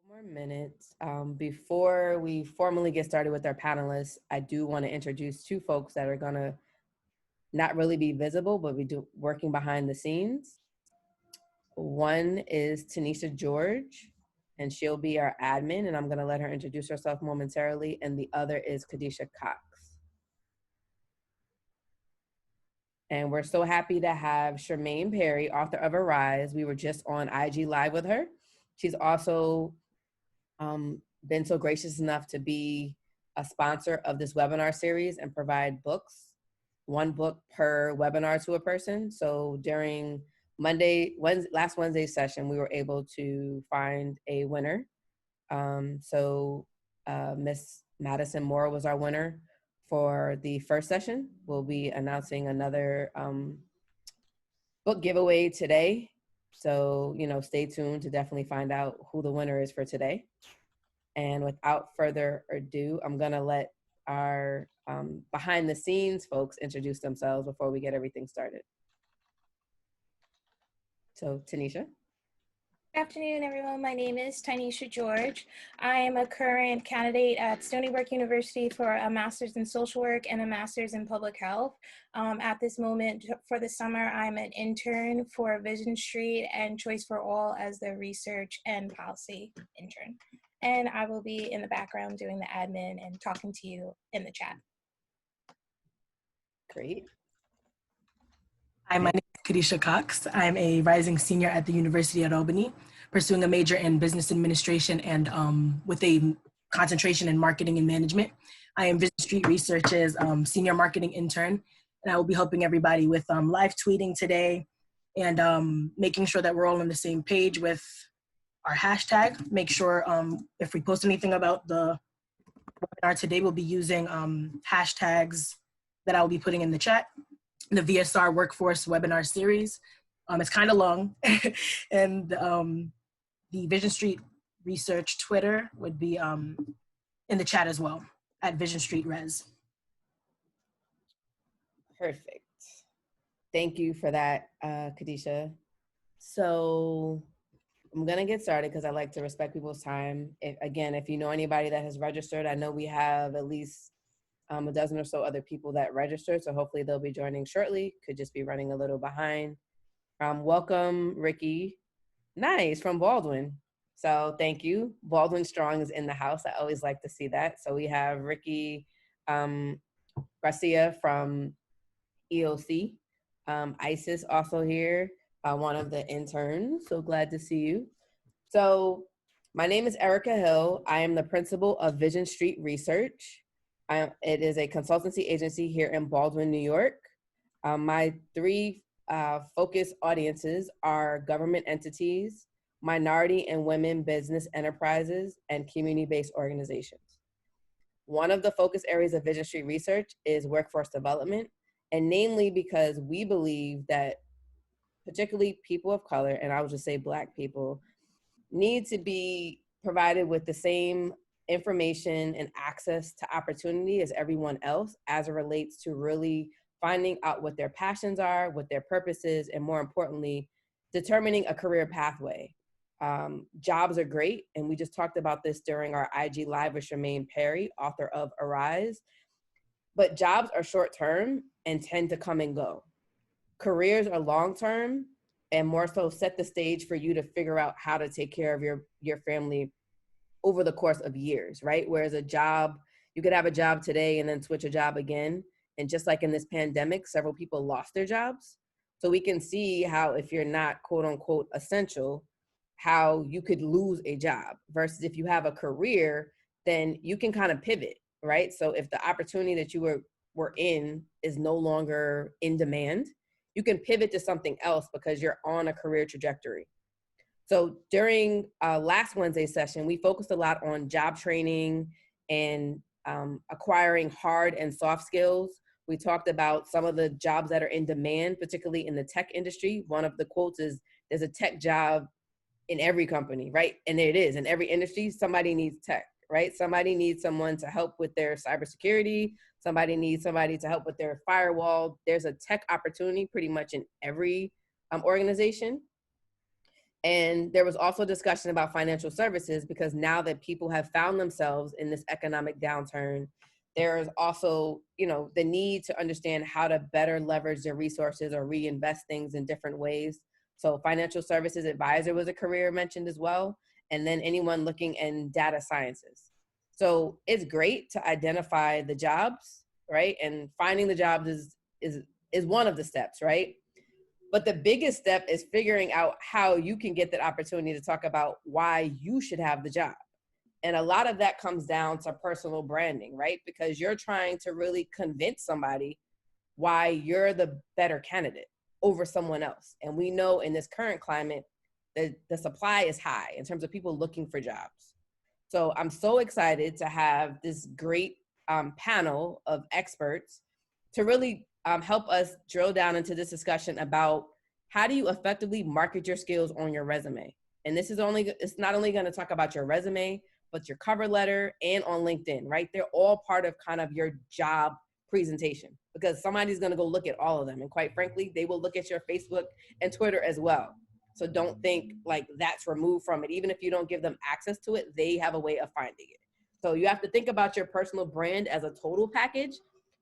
More minutes. Before we formally get started with our panelists, I do want to introduce two folks that are going to not really be visible, but we do working behind the scenes. One is Tanisha George, and she'll be our admin, and I'm going to let her introduce herself momentarily. And the other is Kadisha Cox. And we're so happy to have Charmaine Perry, author of Arise. We were just on IG Live with her. She's also been so gracious enough to be a sponsor of this webinar series and provide books, one book per webinar to a person. So during last Wednesday's session, we were able to find a winner. Miss Madison Moore was our winner for the first session. We'll be announcing another book giveaway today. So, stay tuned to definitely find out who the winner is for today. And without further ado, I'm going to let our behind the scenes folks introduce themselves before we get everything started. So, Tanisha. Good afternoon, everyone. My name is Tanisha George. I am a current candidate at Stony Brook University for a master's in social work and a master's in public health. At this moment, for the summer, I'm an intern for Vision Street and Choice for All as the research and policy intern. And I will be in the background doing the admin and talking to you in the chat. Great. Hi, my name is Kadisha Cox. I'm a rising senior at the University at Albany, pursuing a major in business administration and with a concentration in marketing and management. I am Vision Street Research's senior marketing intern, and I will be helping everybody with live tweeting today and making sure that we're all on the same page with our hashtag. Make sure if we post anything about the webinar today, we'll be using hashtags that I will be putting in the chat. The VSR Workforce Webinar Series. It's kind of long. And the Vision Street Research Twitter would be in the chat as well, at Vision Street Res. Perfect. Thank you for that, Kadisha. So I'm going to get started because I like to respect people's time. If you know anybody that has registered, I know we have at least a dozen or so other people that registered, so hopefully they'll be joining shortly. Could just be running a little behind. Welcome, Ricky. Nice, from Baldwin. So thank you. Baldwin Strong is in the house. I always like to see that. So we have Ricky Garcia from EOC. Isis also here, one of the interns. So glad to see you. So my name is Erica Hill. I am the principal of Vision Street Research. It is a consultancy agency here in Baldwin, New York. My three focus audiences are government entities, minority and women business enterprises, and community-based organizations. One of the focus areas of Vision Street Research is workforce development, and namely because we believe that particularly people of color, and I would just say Black people, need to be provided with the same information and access to opportunity as everyone else as it relates to really finding out what their passions are, what their purpose is, and more importantly, determining a career pathway. Jobs are great, and we just talked about this during our IG Live with Charmaine Perry, author of Arise, but jobs are short-term and tend to come and go. Careers are long-term and more so set the stage for you to figure out how to take care of your family over the course of years, right? Whereas a job, you could have a job today and then switch a job again. And just like in this pandemic, several people lost their jobs. So we can see how if you're not quote unquote essential, how you could lose a job versus if you have a career, then you can kind of pivot, right? So if the opportunity that you were in is no longer in demand, you can pivot to something else because you're on a career trajectory. So during last Wednesday's session, we focused a lot on job training and acquiring hard and soft skills. We talked about some of the jobs that are in demand, particularly in the tech industry. One of the quotes is, there's a tech job in every company, right? And it is, in every industry, somebody needs tech, right? Somebody needs someone to help with their cybersecurity. Somebody needs somebody to help with their firewall. There's a tech opportunity pretty much in every organization. And there was also discussion about financial services, because now that people have found themselves in this economic downturn, there is also, the need to understand how to better leverage their resources or reinvest things in different ways. So financial services advisor was a career mentioned as well. And then anyone looking in data sciences. So it's great to identify the jobs, right? And finding the jobs is one of the steps, right? But the biggest step is figuring out how you can get that opportunity to talk about why you should have the job. And a lot of that comes down to personal branding, right? Because you're trying to really convince somebody why you're the better candidate over someone else. And we know in this current climate that the supply is high in terms of people looking for jobs. So I'm so excited to have this great panel of experts to really help us drill down into this discussion about how do you effectively market your skills on your resume. And it's not only going to talk about your resume, but your cover letter and on LinkedIn, right? They're all part of kind of your job presentation, because somebody's going to go look at all of them. And quite frankly, they will look at your Facebook and Twitter as well. So don't think like that's removed from it. Even if you don't give them access to it, they have a way of finding it. So you have to think about your personal brand as a total package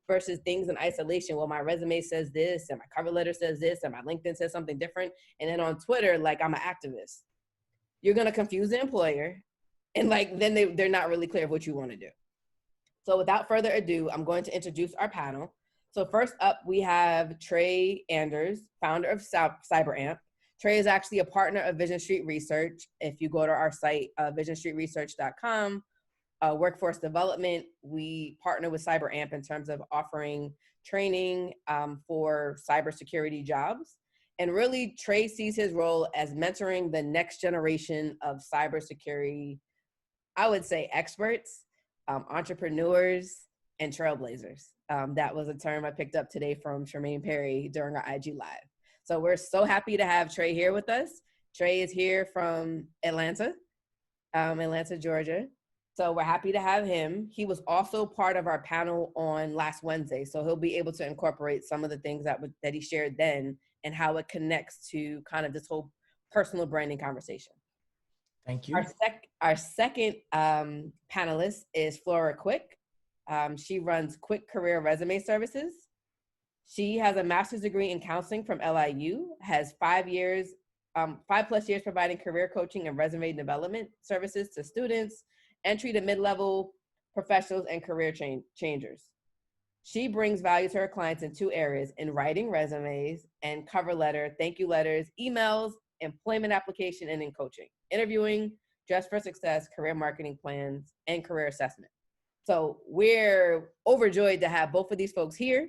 versus things in isolation. Well, my resume says this, and my cover letter says this, and my LinkedIn says something different. And then on Twitter, like I'm an activist. You're going to confuse the employer. And like, then they're not really clear of what you want to do. So without further ado, I'm going to introduce our panel. So first up, we have Trey Anders, founder of CyberAmp. Trey is actually a partner of Vision Street Research. If you go to our site, visionstreetresearch.com, workforce development, we partner with CyberAmp in terms of offering training for cybersecurity jobs. And really, Trey sees his role as mentoring the next generation of cybersecurity, I would say, experts, entrepreneurs, and trailblazers. That was a term I picked up today from Charmaine Perry during our IG Live. So we're so happy to have Trey here with us. Trey is here from Atlanta, Georgia. So we're happy to have him. He was also part of our panel on last Wednesday. So he'll be able to incorporate some of the things that he shared then and how it connects to kind of this whole personal branding conversation. Thank you. Our second panelist is Flora Quick. She runs Quick Career Resume Services. She has a master's degree in counseling from LIU, has 5+ years providing career coaching and resume development services to students, entry to mid-level professionals, and career changers. She brings value to her clients in 2 areas: in writing resumes and cover letter, thank you letters, emails, employment application, and in coaching, interviewing, dress for success, career marketing plans, and career assessment. So we're overjoyed to have both of these folks here.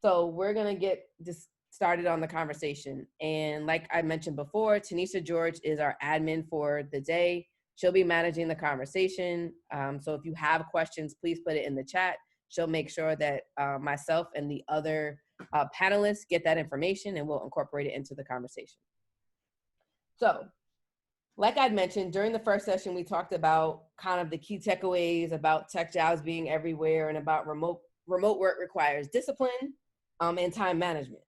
So we're going to get just started on the conversation. And like I mentioned before, Tanisha George is our admin for the day. She'll be managing the conversation. So if you have questions, please put it in the chat. She'll make sure that myself and the other panelists get that information, and we'll incorporate it into the conversation. So like I'd mentioned, during the first session, we talked about kind of the key takeaways about tech jobs being everywhere and about remote work requires discipline and time management,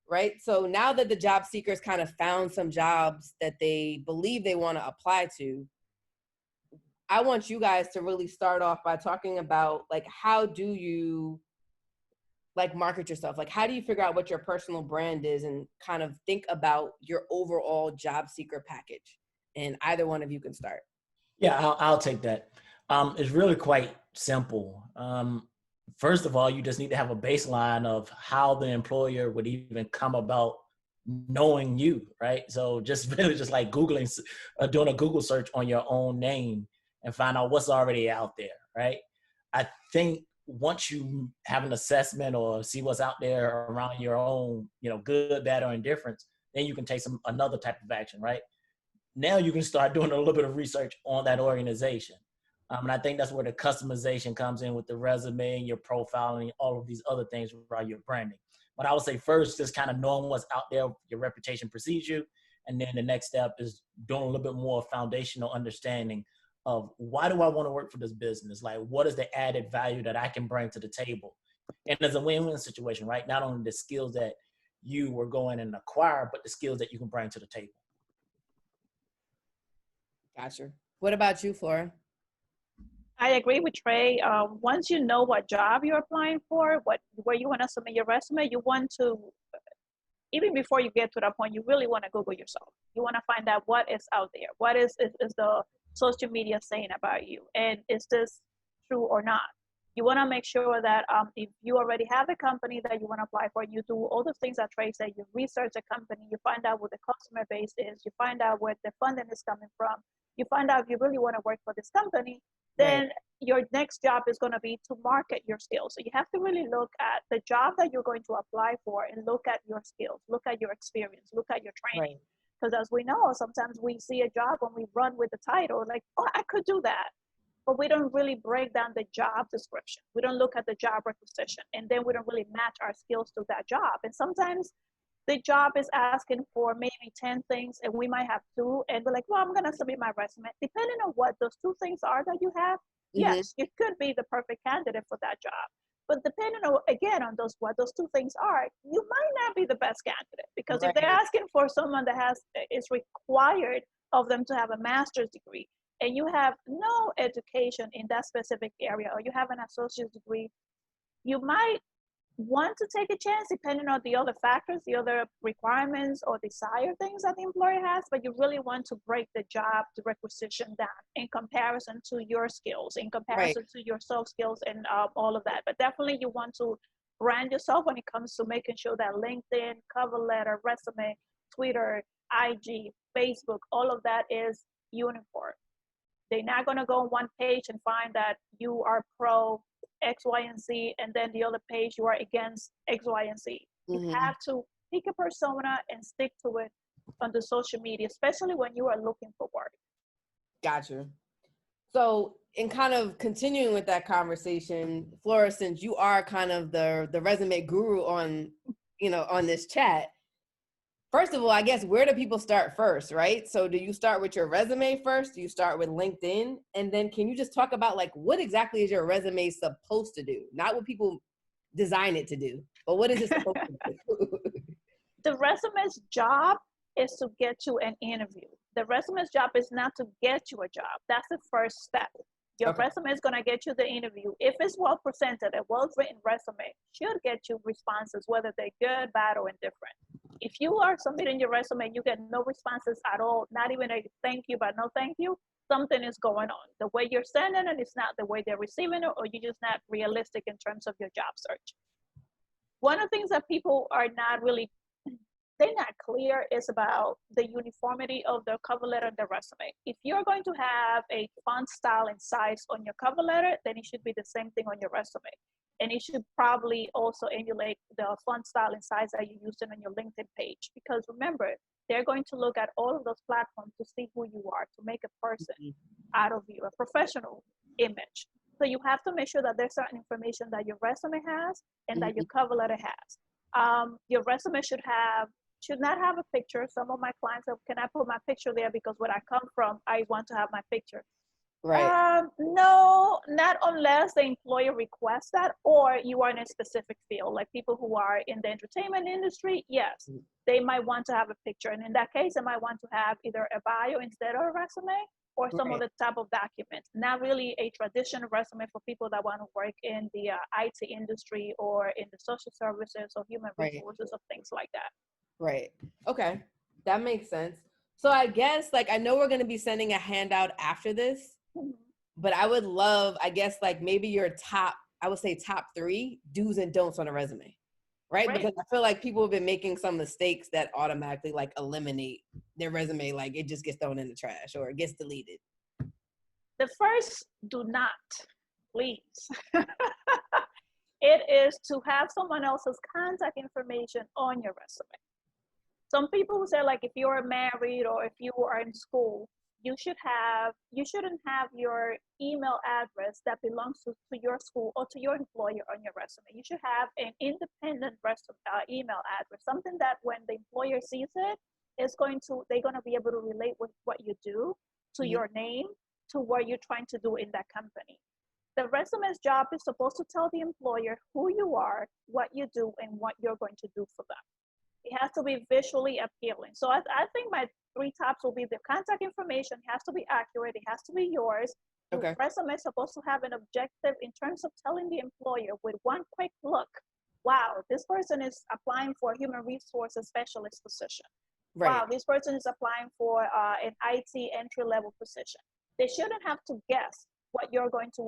right? So now that the job seekers kind of found some jobs that they believe they want to apply to, I want you guys to really start off by talking about, like, how do you like market yourself? Like, how do you figure out what your personal brand is and kind of think about your overall job seeker package? And either one of you can start. Yeah, I'll take that. It's really quite simple. First of all, you just need to have a baseline of how the employer would even come about knowing you, right? So just really just like Googling, doing a Google search on your own name and find out what's already out there, right? I think once you have an assessment or see what's out there around your own, good, bad, or indifference, then you can take another type of action, right? Now you can start doing a little bit of research on that organization. And I think that's where the customization comes in with the resume and your profiling, all of these other things around your branding. But I would say first, just kind of knowing what's out there, your reputation precedes you. And then the next step is doing a little bit more foundational understanding of why do I want to work for this business? Like, what is the added value that I can bring to the table? And it's a win-win situation, right? Not only the skills that you were going and acquire, but the skills that you can bring to the table. Gotcha. What about you, Flora? I agree with Trey. Once you know what job you're applying for, where you want to submit your resume, you want to, even before you get to that point, you really want to Google yourself. You want to find out what is out there. What is the social media saying about you? And is this true or not? You want to make sure that if you already have a company that you want to apply for, you do all the things that Trey said. You research the company, you find out what the customer base is, you find out where the funding is coming from, you find out if you really want to work for this company, then Right. your next job is going to be to market your skills. So you have to really look at the job that you're going to apply for and look at your skills, look at your experience, look at your training. Right. Because as we know, sometimes we see a job when we run with the title, like, oh, I could do that. But we don't really break down the job description. We don't look at the job requisition. And then we don't really match our skills to that job. And sometimes the job is asking for maybe 10 things and we might have two. And we're like, well, I'm going to submit my resume. Depending on what those two things are that you have, yes, you could be the perfect candidate for that job. But depending on, again, on what those two things are, you might not be the best candidate, because if they're Right. asking for someone that is required of them to have a master's degree, and you have no education in that specific area, or you have an associate's degree, you might want to take a chance depending on the other factors, the other requirements or desired things that the employer has, but you really want to break the job, the requisition down in comparison to your skills, in comparison to your soft skills and all of that. But definitely you want to brand yourself when it comes to making sure that LinkedIn, cover letter, resume, Twitter, IG, Facebook, all of that is uniform. They're not going to go on one page and find that you are pro X, Y, and Z, and then the other page you are against X, Y, and Z. You have to pick a persona and stick to it on the social media, especially when you are looking for work. Gotcha. So, in kind of continuing with that conversation, Flora, since you are kind of the resume guru on, on this chat, first of all, I guess, where do people start first, right? So do you start with your resume first? Do you start with LinkedIn? And then can you just talk about, like, what exactly is your resume supposed to do? Not what people design it to do, but what is it supposed to do? The resume's job is to get you an interview. The resume's job is not to get you a job. That's the first step. Your resume is going to get you the interview. If it's well presented, a well-written resume should get you responses, whether they're good, bad, or indifferent. If you are submitting your resume and you get no responses at all, not even a thank you, but no thank you, something is going on. The way you're sending it is not the way they're receiving it, or you're just not realistic in terms of your job search. One of the things that people are not really, they're not clear is about the uniformity of the cover letter and the resume. If you're going to have a font style and size on your cover letter, then it should be the same thing on your resume. And it should probably also emulate the font style and size that you used on your LinkedIn page. Because remember, they're going to look at all of those platforms to see who you are, to make a person out of you, a professional image. So you have to make sure that there's certain information that your resume has and that your cover letter has. Your resume should not have a picture. Some of my clients say, can I put my picture there because where I come from, I want to have my picture. Right. No, not unless the employer requests that, or you are in a specific field, like people who are in the entertainment industry. Yes, they might want to have a picture. And in that case, they might want to have either a bio instead of a resume, or some other type of document. Not really a traditional resume for people that want to work in the IT industry or in the social services or human resources or things like that. Right. Okay. That makes sense. So I guess, like, I know we're going to be sending a handout after this, but I would love, I guess, like, maybe your top 3 do's and don'ts on a resume, right? Because I feel like people have been making some mistakes that automatically, like, eliminate their resume. Like, it just gets thrown in the trash or it gets deleted. The first, do not, please. It is to have someone else's contact information on your resume. Some people say, like, if you're married or if you are in school, you shouldn't have your email address that belongs to your school or to your employer on your resume. You should have an independent email address, something that when the employer sees it, they're going to be able to relate with what you do to your name, to what you're trying to do in that company. The resume's job is supposed to tell the employer who you are, what you do, and what you're going to do for them. It has to be visually appealing. So I think my three tops will be the contact information has to be accurate. It has to be yours. Your Okay. resume is supposed to have an objective in terms of telling the employer with one quick look, wow, this person is applying for a human resources specialist position. Right. Wow, this person is applying for an IT entry-level position. They shouldn't have to guess what you're going to,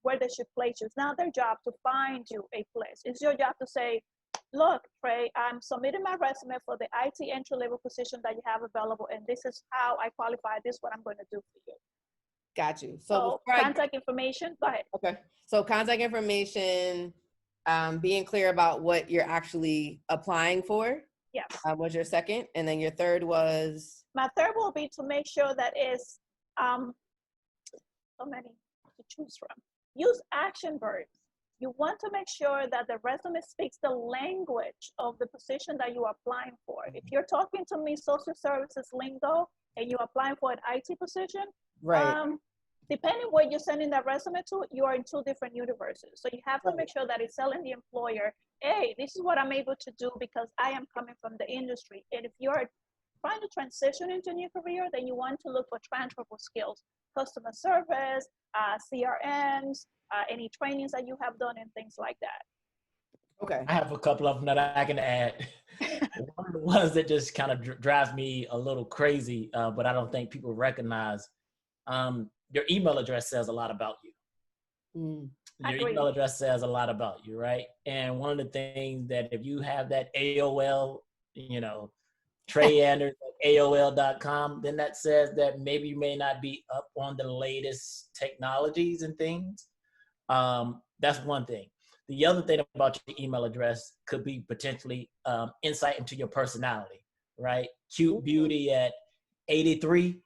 where they should place you. It's not their job to find you a place. It's your job to say, look, Trey, I'm submitting my resume for the IT entry-level position that you have available, and this is how I qualify. This is what I'm going to do for you. Got you. So contact information, go ahead. Okay. So contact information, being clear about what you're actually applying for. Yes. Was your second. And then your third was? My third will be to make sure that is, so many to choose from. Use action verbs. You want to make sure that the resume speaks the language of the position that you're applying for. If you're talking to me social services lingo and you're applying for an IT position, Right. Depending where you're sending that resume to, you are in two different universes. So you have to make sure that it's telling the employer, hey, this is what I'm able to do because I am coming from the industry. And if you're trying to transition into a new career, then you want to look for transferable skills, customer service, CRMs, any trainings that you have done and things like that. Okay. I have a couple of them that I can add. One of the ones that just kind of drives me a little crazy, but I don't think people recognize. Your email address says a lot about you. Your email address says a lot about you, right? And one of the things that if you have that AOL, Trey Anders at AOL.com, then that says that maybe you may not be up on the latest technologies and things. That's one thing. The other thing about your email address could be potentially insight into your personality, right? Cute beauty at 83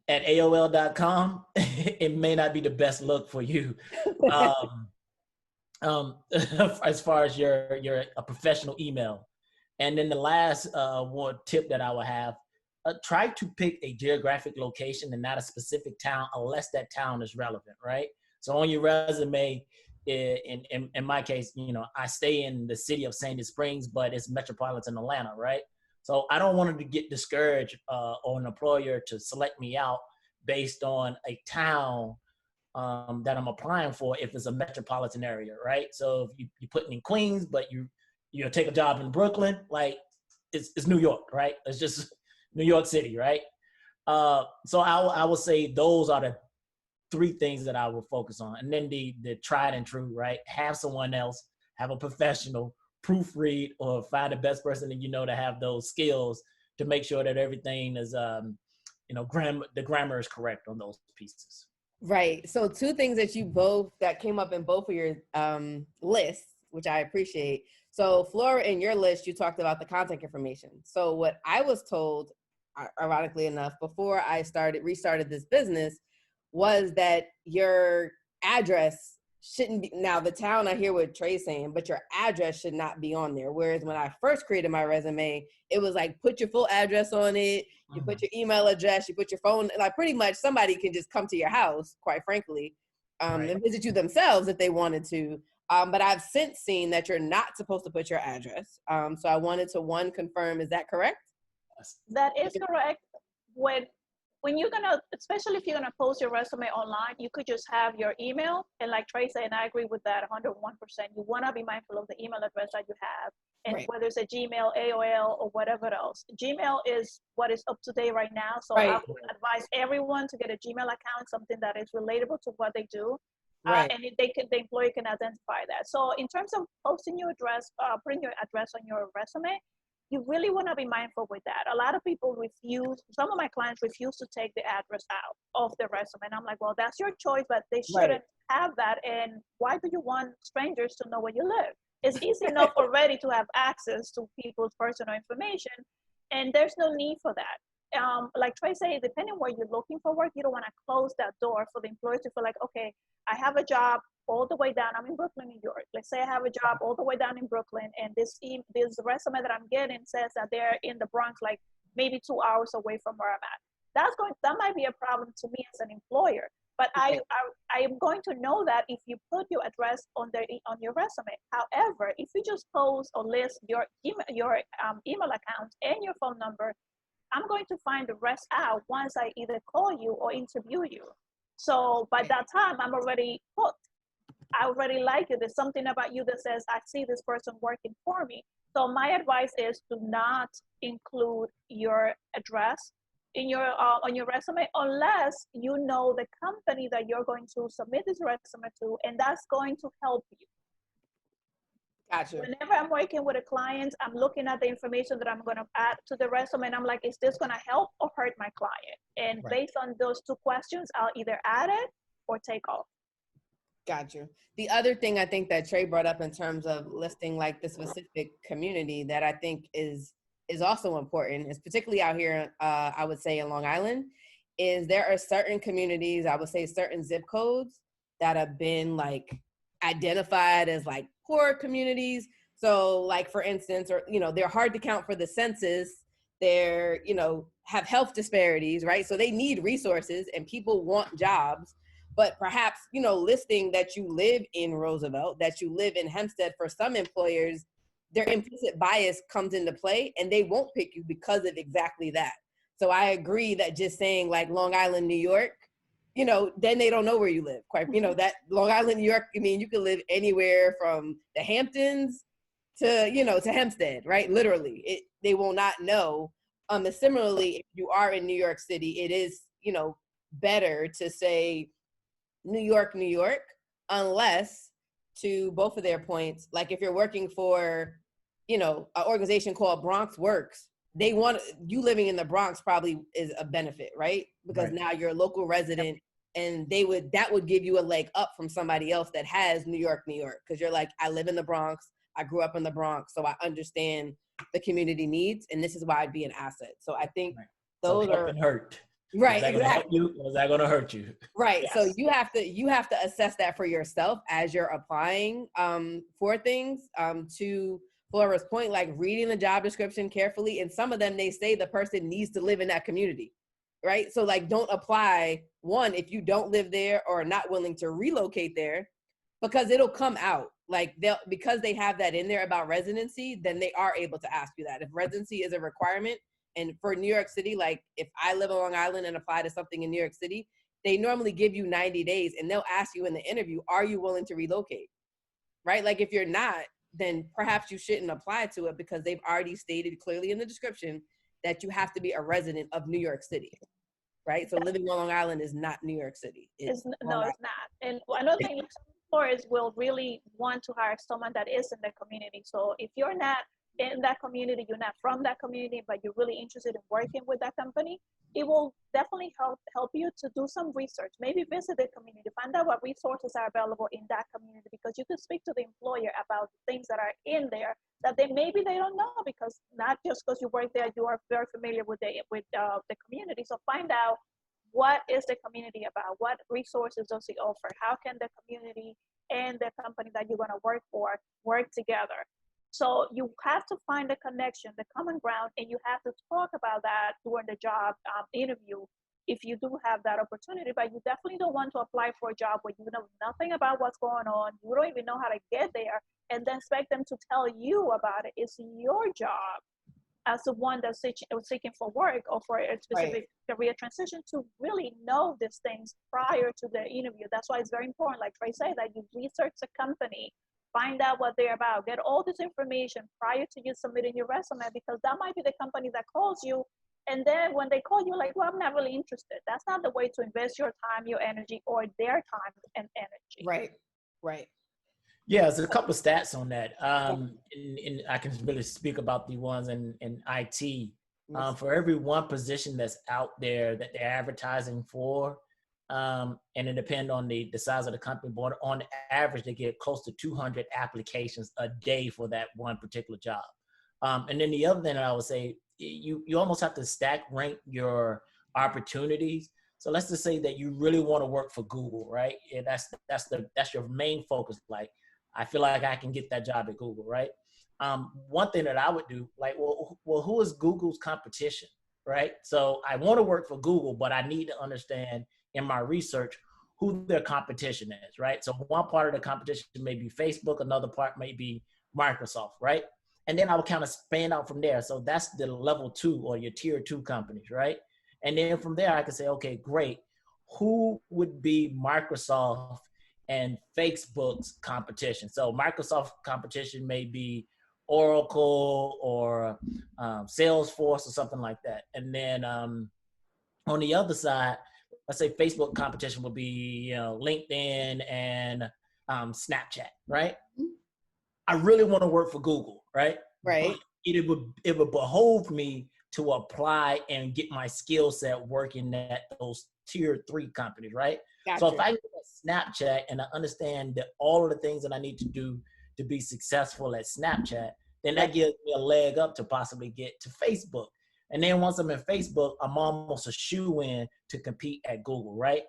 at AOL.com, it may not be the best look for you. As far as your a professional email. And then the last one tip that I would have, try to pick a geographic location and not a specific town unless that town is relevant, right? So on your resume, in my case, I stay in the city of Sandy Springs, but it's metropolitan Atlanta, right? So I don't want them to get discouraged or an employer to select me out based on a town that I'm applying for if it's a metropolitan area, right? So if you put in Queens, but you take a job in Brooklyn, like it's New York, right? It's just New York City, right? So I will say those are the three things that I will focus on. And then the tried and true, right? Have someone else, have a professional proofread or find the best person that you know to have those skills to make sure that everything is, the grammar is correct on those pieces. Right. So two things that came up in both of your lists, which I appreciate. So Flora, in your list, you talked about the contact information. So what I was told, ironically enough, before I restarted this business, was that your address shouldn't be, now the town, I hear what Trey's saying, but your address should not be on there. Whereas when I first created my resume, it was like, put your full address on it, you put your email address, you put your phone, like pretty much somebody can just come to your house, quite frankly, and visit you themselves if they wanted to. But I've since seen that you're not supposed to put your address. So I wanted to, confirm, is that correct? That is correct. When you're gonna, especially if you're gonna post your resume online, you could just have your email. And like Trey said, and I agree with that 101%, you wanna be mindful of the email address that you have. And whether it's a Gmail, AOL, or whatever else. Gmail is what is up to date right now. So I would advise everyone to get a Gmail account, something that is relatable to what they do. And the employer can identify that. So in terms of posting your address, putting your address on your resume, you really want to be mindful with that. A lot of people some of my clients refuse to take the address out of the resume. And I'm like, well, that's your choice, but they shouldn't have that. And why do you want strangers to know where you live? It's easy enough already to have access to people's personal information, and there's no need for that. Like Trey said, depending where you're looking for work, you don't want to close that door for the employer to feel like, okay, I have a job all the way down. I'm in Brooklyn, New York. Let's say I have a job all the way down in Brooklyn, and this resume that I'm getting says that they're in the Bronx, like maybe 2 hours away from where I'm at. That might be a problem to me as an employer. But Right. I am going to know that if you put your address on your resume. However, if you just post or list your email account and your phone number, I'm going to find the rest out once I either call you or interview you. So by that time, I'm already hooked. I already like you. There's something about you that says, I see this person working for me. So my advice is to not include your address in your on your resume unless you know the company that you're going to submit this resume to, and that's going to help you. Gotcha. Whenever I'm working with a client, I'm looking at the information that I'm going to add to the resume, and I'm like, is this going to help or hurt my client? And based on those two questions, I'll either add it or take off. Gotcha. The other thing I think that Trey brought up in terms of listing like the specific community that I think is also important, is particularly out here, I would say in Long Island, is there are certain communities, I would say certain zip codes that have been like identified as like poor communities. So like for instance, or, you know, they're hard to count for the census. They're, you know, have health disparities, right? So they need resources and people want jobs. But perhaps, you know, listing that you live in Roosevelt, that you live in Hempstead, for some employers, their implicit bias comes into play and they won't pick you because of exactly that. So I agree that just saying like Long Island, New York, you know, then they don't know where you live. Quite, you know, that Long Island, New York, I mean, you could live anywhere from the Hamptons to, you know, to Hempstead, right? Literally, they will not know. Similarly, if you are in New York City, it is, you know, better to say New York, New York, unless, to both of their points, like if you're working for, you know, an organization called Bronx Works, they want you living in the Bronx probably is a benefit, right? Because now you're a local resident, and that would give you a leg up from somebody else that has New York, New York, because you're like, I live in the Bronx, I grew up in the Bronx, so I understand the community needs, and this is why I'd be an asset. So I think those so help and hurt. Right, is that gonna help you, or is that going to hurt you? Right. Yes. So you have to assess that for yourself as you're applying for things. To Flora's point, like reading the job description carefully, and some of them they say the person needs to live in that community, right? So like don't apply one if you don't live there or are not willing to relocate there, because it'll come out. Like because they have that in there about residency, then they are able to ask you that. If residency is a requirement, and for New York City, like if I live on Long Island and apply to something in New York City, they normally give you 90 days and they'll ask you in the interview, are you willing to relocate? Right? Like if you're not, then perhaps you shouldn't apply to it, because they've already stated clearly in the description that you have to be a resident of New York City. Right? So living on Long Island is not New York City. It's not. And another thing, employers will really want to hire someone that is in the community. So if you're not in that community, you're not from that community, but you're really interested in working with that company, it will definitely help you to do some research. Maybe visit the community, find out what resources are available in that community, because you can speak to the employer about things that are in there that maybe they don't know, because not just because you work there, you are very familiar with the community. So find out, what is the community about? What resources does it offer? How can the community and the company that you're going to work for work together? So you have to find the connection, the common ground, and you have to talk about that during the job interview if you do have that opportunity. But you definitely don't want to apply for a job where you know nothing about what's going on, you don't even know how to get there, and then expect them to tell you about it. It's your job as the one that's seeking for work or for a specific career transition to really know these things prior to the interview. That's why it's very important, like Trey said, that you research the company, find out what they're about, get all this information prior to you submitting your resume, because that might be the company that calls you. And then when they call you, like, well, I'm not really interested. That's not the way to invest your time, your energy, or their time and energy. Right. Yeah, there's a couple of stats on that. And I can really speak about the ones in IT. For every one position that's out there that they're advertising for, and it depends on the size of the company, but on average, they get close to 200 applications a day for that one particular job. And then the other thing that I would say, you almost have to stack rank your opportunities. So let's just say that you really want to work for Google, right? And that's your main focus. Like, I feel like I can get that job at Google, right? One thing that I would do, like, well, who is Google's competition, right? So I want to work for Google, but I need to understand in my research, who their competition is, right? So one part of the competition may be Facebook, another part may be Microsoft, right? And then I would kind of span out from there. So that's the level 2 or your tier 2 companies, right? And then from there, I could say, okay, great. Who would be Microsoft and Facebook's competition? So Microsoft competition may be Oracle or Salesforce or something like that. And then on the other side, let's say Facebook competition would be, LinkedIn and Snapchat, right? I really want to work for Google, right? Right. But it would behoove me to apply and get my skill set working at those tier 3 companies, right? Gotcha. So if I look at Snapchat and I understand that all of the things that I need to do to be successful at Snapchat, then that gives me a leg up to possibly get to Facebook. And then once I'm in Facebook, I'm almost a shoe-in to compete at Google, right?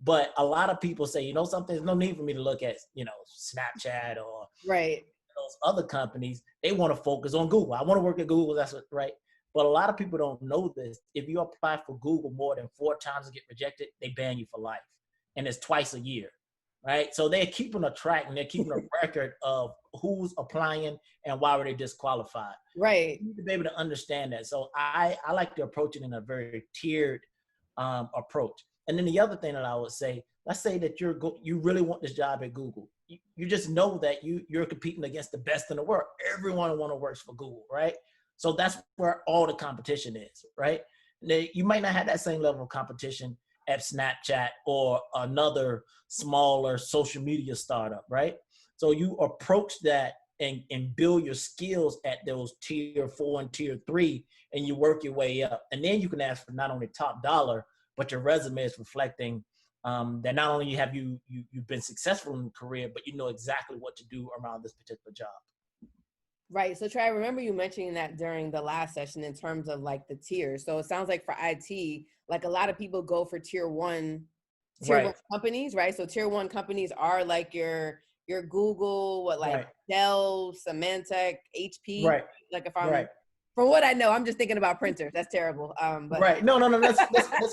But a lot of people say, something, there's no need for me to look at, Snapchat or right. those other companies. They want to focus on Google. I want to work at Google, that's what, right? But a lot of people don't know this. If you apply for Google more than 4 times and get rejected, they ban you for life. And it's twice a year, right? So they're keeping a track and they're keeping a record of who's applying and why were they disqualified. Right. You need to be able to understand that. So I like to approach it in a very tiered approach. And then the other thing that I would say, let's say that you really want this job at Google. You just know that you're competing against the best in the world. Everyone want to work for Google, right? So that's where all the competition is, right? You might not have that same level of competition at Snapchat or another smaller social media startup, right? So you approach that and build your skills at those tier 4 and tier 3, and you work your way up. And then you can ask for not only top dollar, but your resume is reflecting that not only have you've been successful in the career, but you know exactly what to do around this particular job. Right. So Trey, I remember you mentioning that during the last session in terms of like the tiers. So it sounds like for IT, like a lot of people go for tier one companies, right? So tier 1 companies are like your Google, Dell, Symantec, HP. Right. Like if I'm from what I know, I'm just thinking about printers. That's terrible. But right. No, that's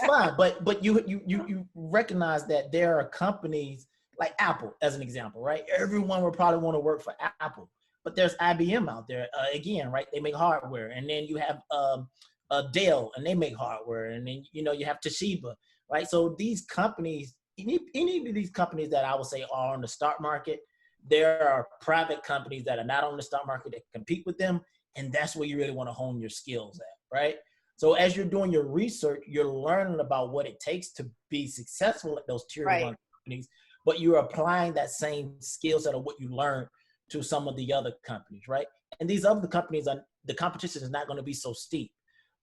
fine. But you recognize that there are companies like Apple, as an example, right? Everyone would probably want to work for Apple. But there's IBM out there, again, right? They make hardware. And then you have Dell, and they make hardware. And then, you have Toshiba, right? So these companies, any of these companies that I would say are on the stock market, there are private companies that are not on the stock market that compete with them. And that's where you really want to hone your skills at, right? So as you're doing your research, you're learning about what it takes to be successful at those tier 1 companies, but you're applying that same skill set of what you learned to some of the other companies, right? And these other companies, the competition is not going to be so steep.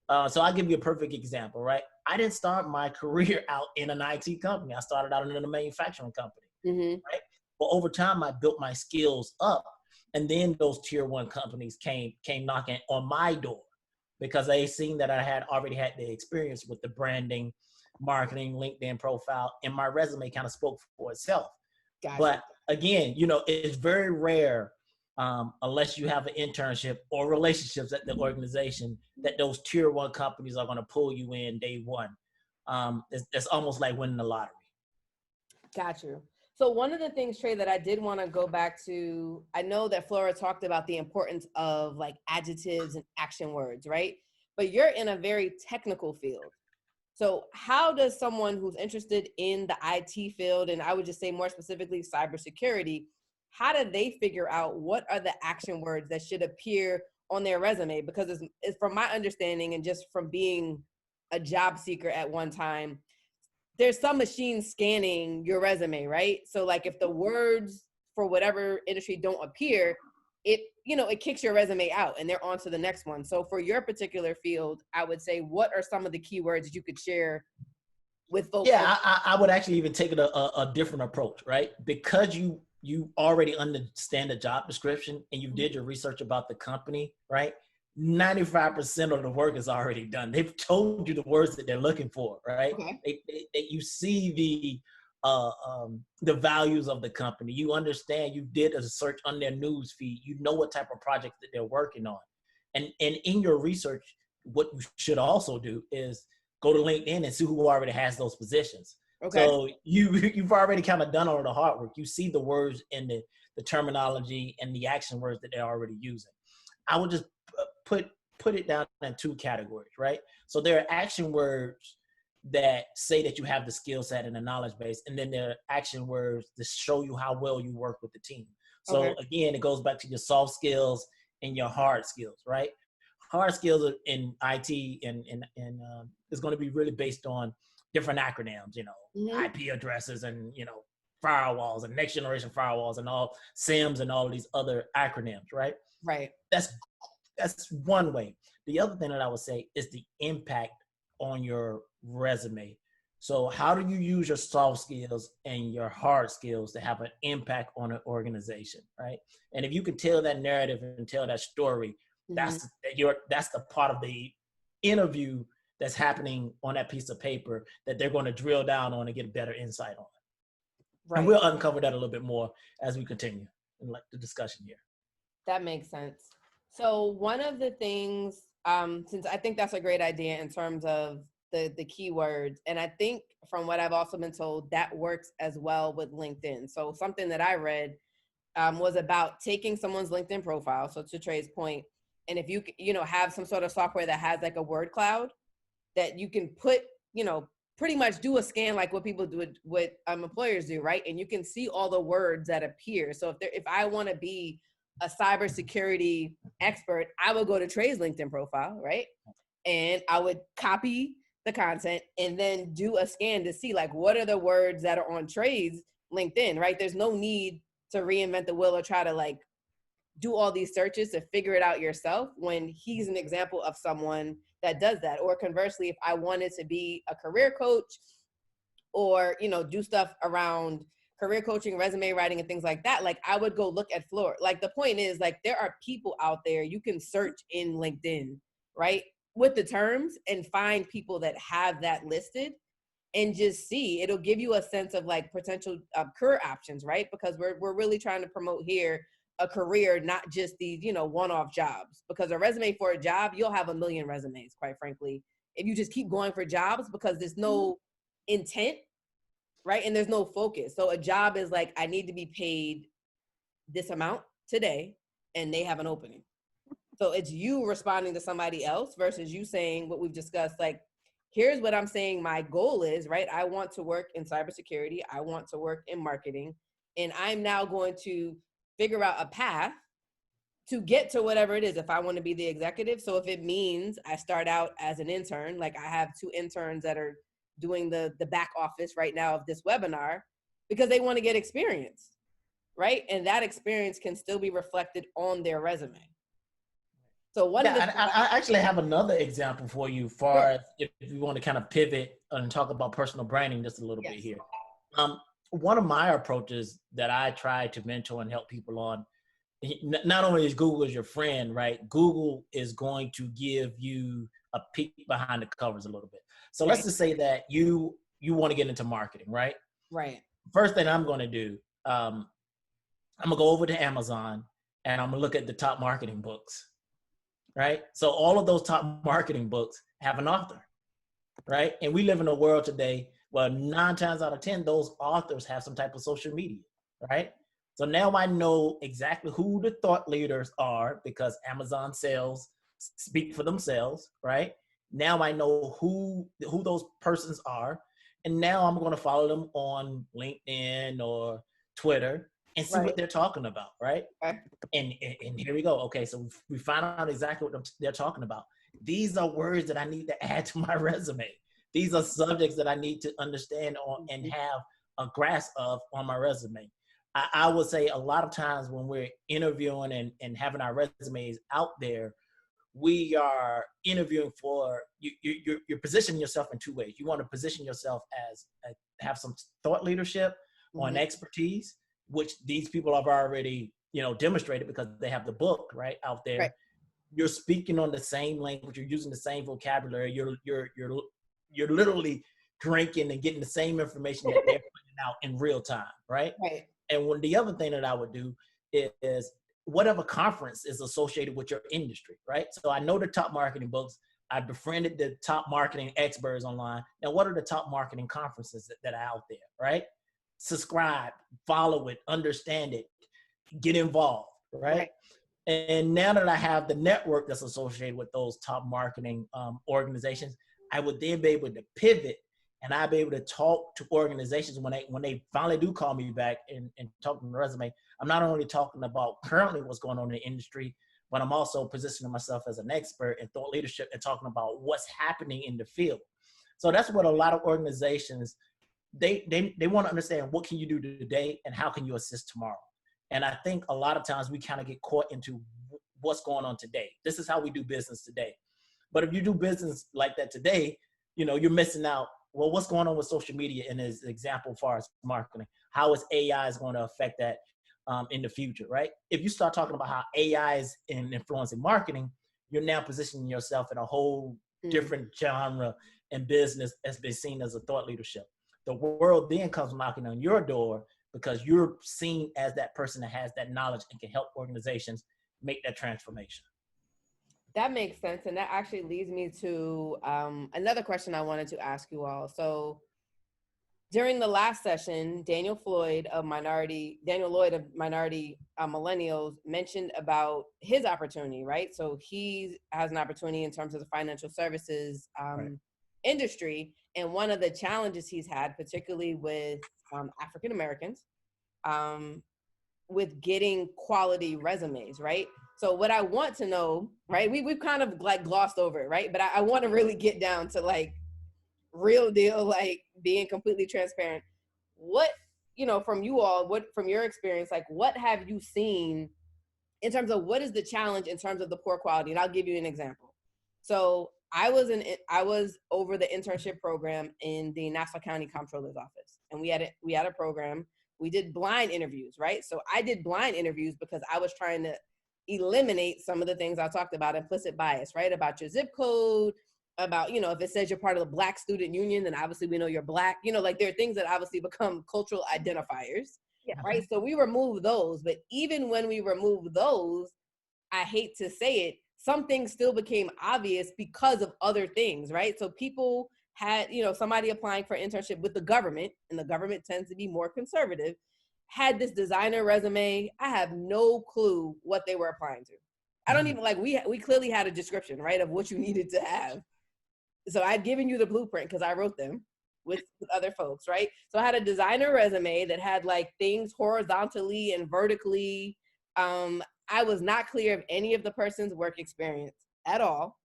So I'll give you a perfect example, right? I didn't start my career out in an IT company. I started out in a manufacturing company, right? But over time, I built my skills up. And then those tier 1 companies came knocking on my door because they seen that I had already had the experience with the branding, marketing, LinkedIn profile, and my resume kind of spoke for itself. Gotcha. But again, it's very rare, unless you have an internship or relationships at the organization, that those tier 1 companies are going to pull you in day one. It's almost like winning the lottery. Got you. So one of the things, Trey, that I did want to go back to, I know that Flora talked about the importance of like adjectives and action words, right? But you're in a very technical field. So how does someone who's interested in the IT field, and I would just say more specifically cybersecurity, how do they figure out what are the action words that should appear on their resume? Because it's from my understanding and just from being a job seeker at one time, there's some machine scanning your resume, right? So like if the words for whatever industry don't appear, it kicks your resume out and they're on to the next one. So for your particular field, I would say, what are some of the keywords that you could share with folks? Yeah, I would actually even take it a different approach, right? Because you already understand the job description and you did your research about the company, right? 95% of the work is already done. They've told you the words that they're looking for, right? Okay. You see the values of the company. You understand, you did a search on their news feed. You know what type of projects that they're working on. And in your research, what you should also do is go to LinkedIn and see who already has those positions. Okay. So you've already kind of done all the hard work. You see the words and the terminology and the action words that they're already using. I would just put it down in two categories, right? So there are action words that say that you have the skill set and the knowledge base, and then there are action words that show you how well you work with the team. So again, it goes back to your soft skills and your hard skills, right? Hard skills in IT and is going to be really based on different acronyms, IP addresses and firewalls and next generation firewalls and all SIMs and all of these other acronyms, right? Right. That's one way. The other thing that I would say is the impact on your resume. So how do you use your soft skills and your hard skills to have an impact on an organization, right? And if you can tell that narrative and tell that story, that's the part of the interview that's happening on that piece of paper that they're going to drill down on and get a better insight on. Right. And we'll uncover that a little bit more as we continue in the discussion here. That makes sense. So one of the things, since I think that's a great idea in terms of the keywords, and I think from what I've also been told, that works as well with LinkedIn. So something that I read was about taking someone's LinkedIn profile, so to Trey's point, and if you have some sort of software that has like a word cloud that you can put, pretty much do a scan like what people do, what employers do, right? And you can see all the words that appear. So if I want to be a cybersecurity expert, I would go to Trey's LinkedIn profile, right? And I would copy the content and then do a scan to see like what are the words that are on Trey's LinkedIn, right? There's no need to reinvent the wheel or try to like do all these searches to figure it out yourself when he's an example of someone that does that. Or conversely, if I wanted to be a career coach or, do stuff around career coaching, resume writing, and things like that, like I would go look at Floor. Like the point is, like there are people out there you can search in LinkedIn, right, with the terms and find people that have that listed and just see. It'll give you a sense of like potential career options, right? Because we're really trying to promote here a career, not just these, one-off jobs. Because a resume for a job, you'll have a million resumes, quite frankly, if you just keep going for jobs because there's no intent, right? And there's no focus. So a job is like, I need to be paid this amount today, and they have an opening. So it's you responding to somebody else versus you saying what we've discussed, like, here's what I'm saying my goal is, right? I want to work in cybersecurity. I want to work in marketing. And I'm now going to figure out a path to get to whatever it is if I want to be the executive. So if it means I start out as an intern, like I have 2 interns that are doing the back office right now of this webinar because they want to get experience, right? And that experience can still be reflected on their resume. So I actually have another example for you far as if you want to kind of pivot and talk about personal branding just a little bit here. One of my approaches that I try to mentor and help people on, not only is Google as your friend, right? Google is going to give you a peek behind the covers a little bit. So let's just say that you want to get into marketing, right? Right. First thing I'm going to do, I'm going to go over to Amazon and I'm going to look at the top marketing books, right? So all of those top marketing books have an author, right? And we live in a world today where 9 times out of 10, those authors have some type of social media, right? So now I know exactly who the thought leaders are because Amazon sales speak for themselves, right? Now I know who those persons are. And now I'm going to follow them on LinkedIn or Twitter and see what they're talking about, right? Okay. And here we go. Okay, so we found out exactly what they're talking about. These are words that I need to add to my resume. These are subjects that I need to understand on and have a grasp of on my resume. I would say a lot of times when we're interviewing and having our resumes out there, we are interviewing for you're positioning yourself in 2 ways. You want to position yourself as have some thought leadership on expertise, which these people have already demonstrated because they have the book right out there. Right. You're speaking on the same language. You're using the same vocabulary. You're literally drinking and getting the same information that they're putting out in real time, right? Right. And the other thing that I would do is whatever conference is associated with your industry, right? So I know the top marketing books. I befriended the top marketing experts online. Now, what are the top marketing conferences that are out there, right? Subscribe, follow it, understand it, get involved, right? And now that I have the network that's associated with those top marketing organizations, I would then be able to pivot, and I'd be able to talk to organizations when they finally do call me back and talk to the resume. I'm not only talking about currently what's going on in the industry, but I'm also positioning myself as an expert in thought leadership and talking about what's happening in the field. So that's what a lot of organizations, they want to understand, what can you do today and how can you assist tomorrow? And I think a lot of times we kind of get caught into what's going on today. This is how we do business today. But if you do business like that today, you're missing out. Well, what's going on with social media in this example as far as marketing? How is AI is going to affect that in the future, right? If you start talking about how AI is influencing marketing, you're now positioning yourself in a whole different genre and business as been seen as a thought leadership. The world then comes knocking on your door because you're seen as that person that has that knowledge and can help organizations make that transformation. That makes sense. And that actually leads me to another question I wanted to ask you all. So during the last session, Daniel Lloyd of Minority Millennials mentioned about his opportunity, right? So he has an opportunity in terms of the financial services industry. And one of the challenges he's had, particularly with African Americans, with getting quality resumes, right? So what I want to know, right, we've kind of like glossed over it, right? But I want to really get down to like real deal, like being completely transparent. What, from you all, from your experience, like what have you seen in terms of what is the challenge in terms of the poor quality? And I'll give you an example. So I was over the internship program in the Nassau County Comptroller's office, and we had a program. We did blind interviews, right? So I did blind interviews because I was trying to eliminate some of the things I talked about, implicit bias, right? About your zip code, about, if it says you're part of the Black Student Union, then obviously we know you're Black, like there are things that obviously become cultural identifiers, right? So we remove those, but even when we remove those, I hate to say it, some things still became obvious because of other things, right? So people had, somebody applying for internship with the government, and the government tends to be more conservative, had this designer resume. I have no clue what they were applying to. I don't even we clearly had a description, right, of what you needed to have. So I'd given you the blueprint because I wrote them with other folks, right? So I had a designer resume that had like things horizontally and vertically. I was not clear of any of the person's work experience at all.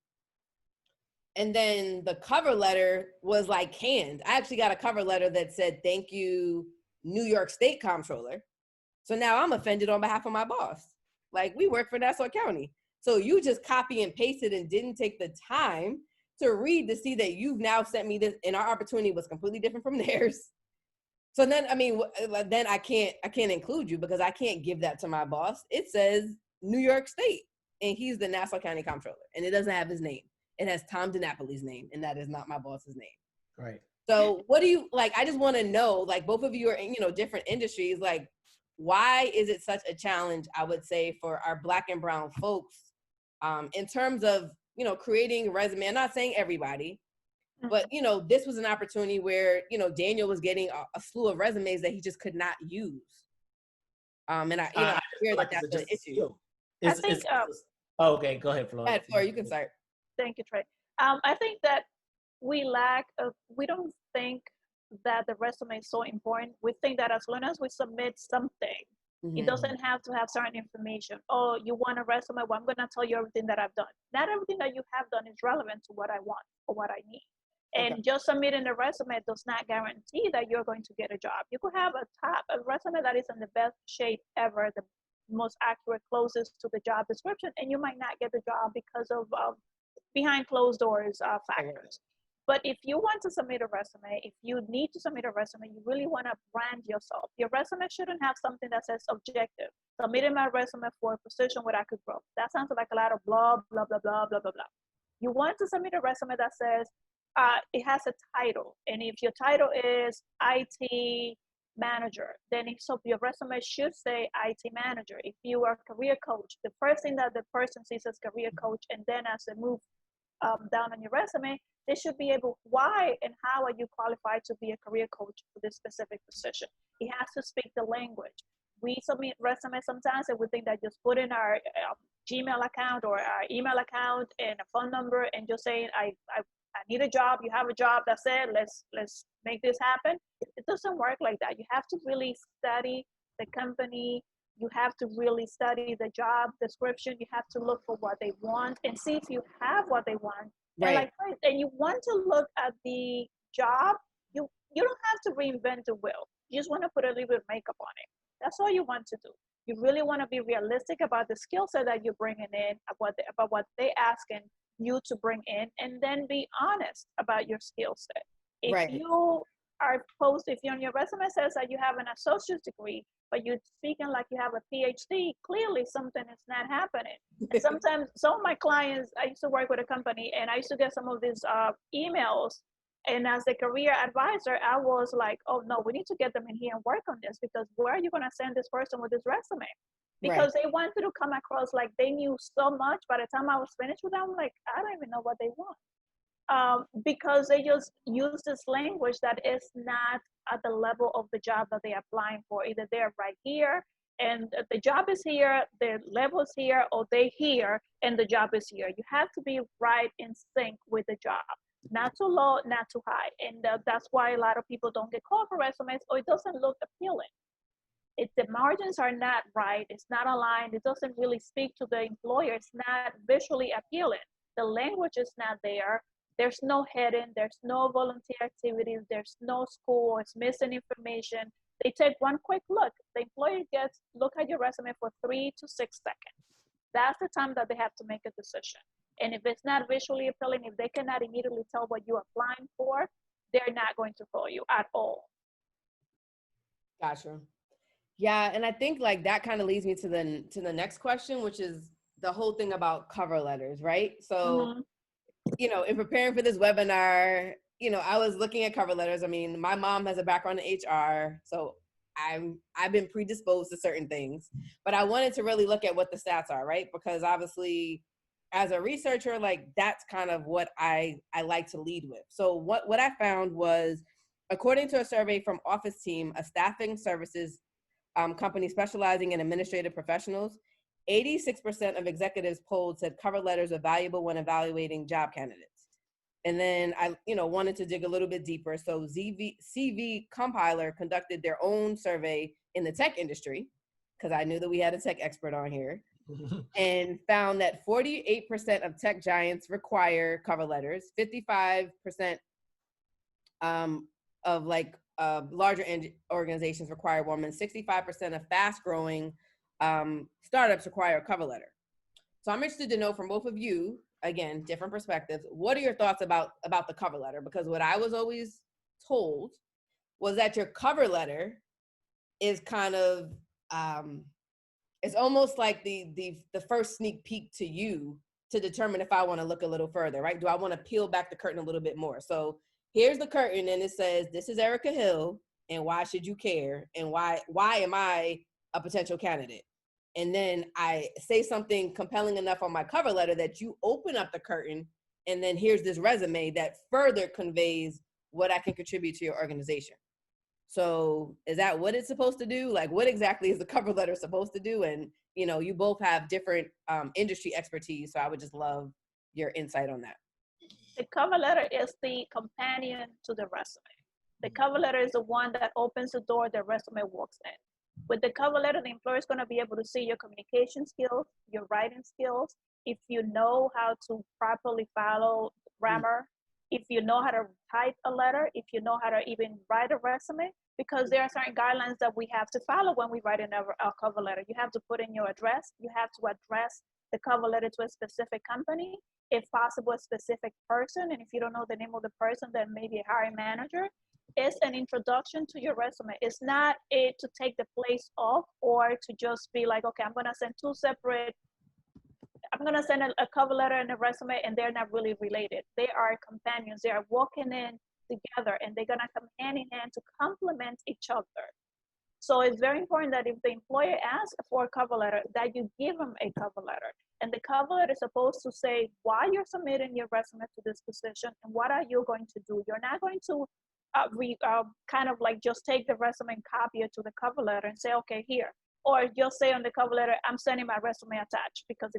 And then the cover letter was like canned. I actually got a cover letter that said, "Thank you, New York State Comptroller." So now I'm offended on behalf of my boss. Like, we work for Nassau County. So you just copy and pasted and didn't take the time to read to see that you've now sent me this, and our opportunity was completely different from theirs. So then, then I can't include you because I can't give that to my boss. It says New York State, and he's the Nassau County Comptroller, and it doesn't have his name. It has Tom DiNapoli's name, and that is not my boss's name. Right. So what do you, like, I just want to know, like, both of you are in, different industries, like, why is it such a challenge, I would say, for our Black and brown folks in terms of, creating a resume? I'm not saying everybody, but, this was an opportunity where, Daniel was getting a slew of resumes that he just could not use. And I hear that that's an issue. Okay, go ahead, Flora. Go ahead, Flora, you can start. Thank you, Trey. I think that we don't think that the resume is so important. We think that as long as we submit something, it doesn't have to have certain information. Oh, you want a resume? Well, I'm going to tell you everything that I've done. Not everything that you have done is relevant to what I want or what I need. And just submitting a resume does not guarantee that you're going to get a job. You could have a resume that is in the best shape ever, the most accurate, closest to the job description, and you might not get the job because of behind closed doors factors. But if you want to submit a resume, if you need to submit a resume, you really want to brand yourself. Your resume shouldn't have something that says objective. Submitting my resume for a position where I could grow. That sounds like a lot of blah, blah, blah, blah, blah, blah, blah. You want to submit a resume that says, it has a title. And if your title is IT manager, then your resume should say IT manager. If you are a career coach, the first thing that the person sees is career coach, and then as they move down on your resume, they should be able, why and how are you qualified to be a career coach for this specific position? It has to speak the language. We submit resumes sometimes and we think that just put in our Gmail account or our email account and a phone number and just saying, I need a job, you have a job, that's it, let's make this happen. It doesn't work like that. You have to really study the company. You have to really study the job description. You have to look for what they want and see if you have what they want. Right. And you want to look at the job. You don't have to reinvent the wheel. You just want to put a little bit of makeup on it. That's all you want to do. You really want to be realistic about the skill set that you're bringing in, about what they asking you to bring in, and then be honest about your skill set. If Right. you if on your resume says that you have an associate's degree, but you're speaking like you have a PhD, clearly something is not happening. And sometimes some of my clients, I used to work with a company and I used to get some of these emails. And as a career advisor, I was like, oh no, we need to get them in here and work on this, because where are you going to send this person with this resume? Because they wanted to come across like they knew so much. By the time I was finished with them, I'm like, I don't even know what they want. Because they just use this language that is not at the level of the job that they're applying for. Either they're right here and the job is here, the level is here, or they're here and the job is here. You have to be right in sync with the job. Not too low, not too high. And that's why a lot of people don't get called for resumes, or it doesn't look appealing. If the margins are not right, it's not aligned, it doesn't really speak to the employer, it's not visually appealing. The language is not there. There's no heading, there's no volunteer activities, there's no school, it's missing information. They take one quick look. The employer gets look at your resume for 3 to 6 seconds. That's the time that they have to make a decision. And if it's not visually appealing, if they cannot immediately tell what you're applying for, they're not going to call you at all. Gotcha. Yeah, and I think like that kind of leads me to the next question, which is the whole thing about cover letters, right? So, you know, in preparing for this webinar, you know, I was looking at cover letters. I mean, my mom has a background in HR, so I've been predisposed to certain things, but I wanted to really look at what the stats are, right? Because obviously, as a researcher, like that's kind of what I like to lead with. So what I found was, according to a survey from Office Team, a staffing services company specializing in administrative professionals, 86% of executives polled said cover letters are valuable when evaluating job candidates. And then I, you know, wanted to dig a little bit deeper. So CV Compiler conducted their own survey in the tech industry, because I knew that we had a tech expert on here, and found that 48% of tech giants require cover letters, 55% of like larger organizations require one, and 65% of fast-growing startups require a cover letter. So I'm interested to know from both of you, again, different perspectives, what are your thoughts about the cover letter? Because what I was always told was that your cover letter is kind of, it's almost like the first sneak peek to you to determine if I want to look a little further, right? Do I want to peel back the curtain a little bit more? So here's the curtain, and it says, this is Erica Hill, and why should you care? And why am I a potential candidate? And then I say something compelling enough on my cover letter that you open up the curtain, and then here's this resume that further conveys what I can contribute to your organization. So is that what it's supposed to do? Like, what exactly is the cover letter supposed to do? And, you know, you both have different industry expertise, so I would just love your insight on that. The cover letter is the companion to the resume. The cover letter is the one that opens the door the resume walks in. With the cover letter, the employer is going to be able to see your communication skills, your writing skills, if you know how to properly follow grammar, if you know how to type a letter, if you know how to even write a resume, because there are certain guidelines that we have to follow when we write a cover letter. You have to put in your address. You have to address the cover letter to a specific company, if possible, a specific person. And if you don't know the name of the person, then maybe a hiring manager. It's an introduction to your resume. It's not it to take the place off or to just be like, okay, I'm going to send a cover letter and a resume, and they're not really related. They are companions. They are walking in together, and they're going to come hand in hand to complement each other. So it's very important that if the employer asks for a cover letter, that you give them a cover letter. And the cover letter is supposed to say why you're submitting your resume to this position and what are you going to do. You're not going to kind of like just take the resume and copy it to the cover letter and say, okay, here. Or just say on the cover letter, I'm sending my resume attached. Because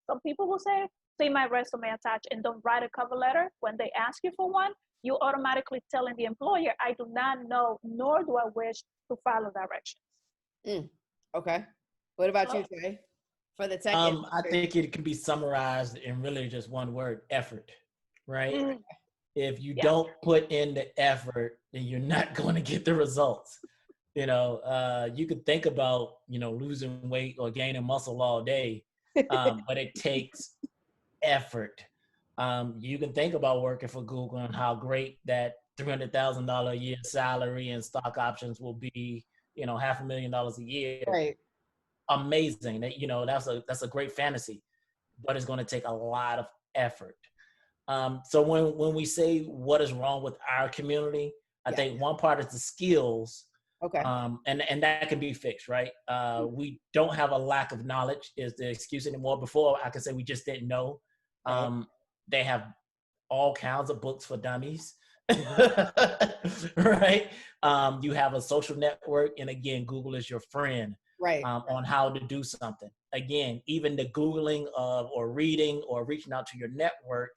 some people will say my resume attached and don't write a cover letter. When they ask you for one, you automatically telling the employer, I do not know, nor do I wish to follow directions. Okay. What about you, Trey? For the tech industry? I think it can be summarized in really just one word: effort. Right? If you don't put in the effort, then you're not going to get the results. You could think about, losing weight or gaining muscle all day, but it takes effort. You can think about working for Google and how great that $300,000 a year salary and stock options will be, $500,000 a year. Right. Amazing. That's a great fantasy, but it's going to take a lot of effort. So when we say what is wrong with our community, I think one part is the skills. Okay. And that can be fixed, right? We don't have a lack of knowledge is the excuse anymore. Before I could say we just didn't know. They have all kinds of books for dummies, right? You have a social network, and again, Google is your friend, right? On how to do something. Again, even the Googling of or reading or reaching out to your network,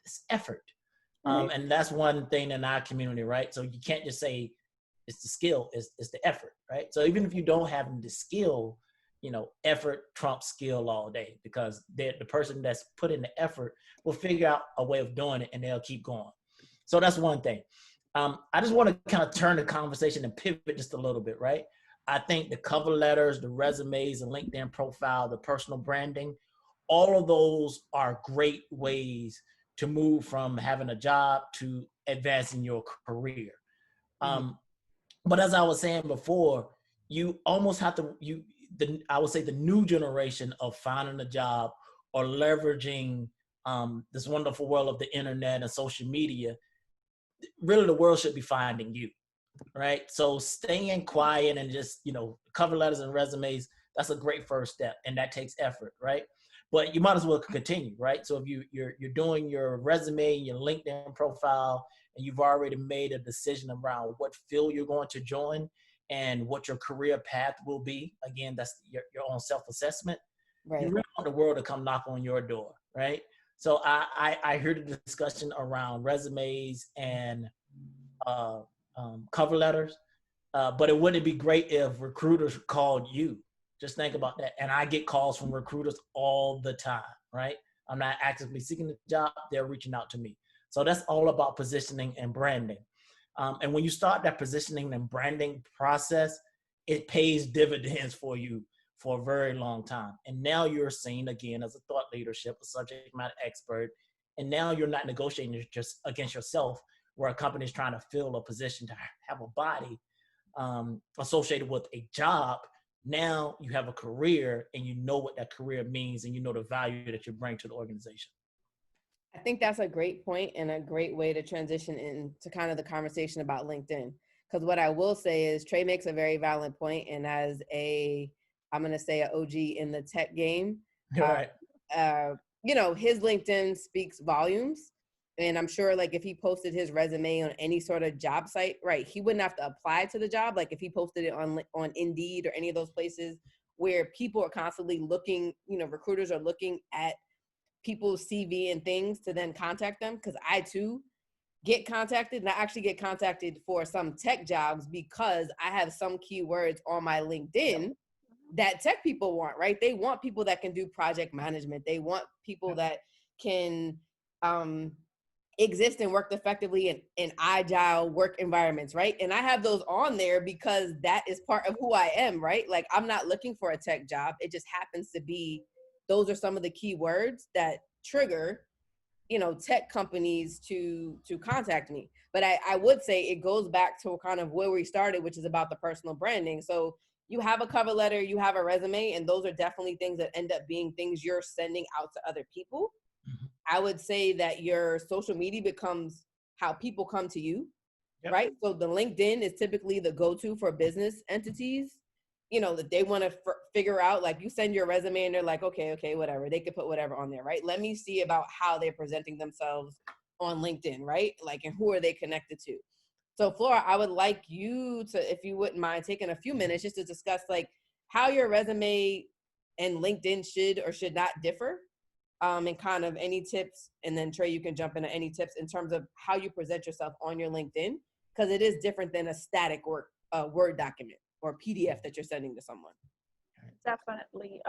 it's effort. Right. And that's one thing in our community, right? So you can't just say it's the skill, it's the effort, right? So even if you don't have the skill, effort trumps skill all day, because the person that's put in the effort will figure out a way of doing it and they'll keep going. So that's one thing. I just want to kind of turn the conversation and pivot just a little bit, right? I think the cover letters, the resumes, the LinkedIn profile, the personal branding, all of those are great ways to move from having a job to advancing your career. But as I was saying before, you almost have to, I would say the new generation of finding a job or leveraging this wonderful world of the internet and social media, really the world should be finding you, right? So staying quiet and just, cover letters and resumes, that's a great first step, and that takes effort, right? But you might as well continue, right? So if you're doing your resume, your LinkedIn profile, and you've already made a decision around what field you're going to join and what your career path will be, again, that's your own self-assessment. Right. You really want the world to come knock on your door, right? So I heard the discussion around resumes and cover letters, but it wouldn't be great if recruiters called you. Just think about that. And I get calls from recruiters all the time, right? I'm not actively seeking a job, they're reaching out to me. So that's all about positioning and branding. And when you start that positioning and branding process, it pays dividends for you for a very long time. And now you're seen again as a thought leadership, a subject matter expert. And now you're not negotiating just against yourself, where a company is trying to fill a position to have a body associated with a job. Now you have a career, and you know what that career means, and you know the value that you bring to the organization. I think that's a great point and a great way to transition into kind of the conversation about LinkedIn. Because what I will say is Trey makes a very valid point, and as I'm going to say an OG in the tech game, right. His LinkedIn speaks volumes. And I'm sure like if he posted his resume on any sort of job site, right, he wouldn't have to apply to the job. Like if he posted it on Indeed or any of those places where people are constantly looking, recruiters are looking at people's CV and things to then contact them. Because I too get contacted, and I actually get contacted for some tech jobs because I have some keywords on my LinkedIn that tech people want, right? They want people that can do project management. They want people that can exist and work effectively in agile work environments, right? And I have those on there because that is part of who I am, right? Like I'm not looking for a tech job. It just happens to be, those are some of the key words that trigger, tech companies to contact me. But I would say it goes back to kind of where we started, which is about the personal branding. So you have a cover letter, you have a resume, and those are definitely things that end up being things you're sending out to other people. I would say that your social media becomes how people come to you, right? So the LinkedIn is typically the go-to for business entities. you know, that they want to figure out, like you send your resume and they're like, okay, whatever. They could put whatever on there, right? Let me see about how they're presenting themselves on LinkedIn, right? Like, and who are they connected to? So Flora, I would like you to, if you wouldn't mind taking a few minutes just to discuss like how your resume and LinkedIn should or should not differ, and kind of any tips. And then Trey, you can jump into any tips in terms of how you present yourself on your LinkedIn, because it is different than a static Word document or PDF that you're sending to someone. Definitely.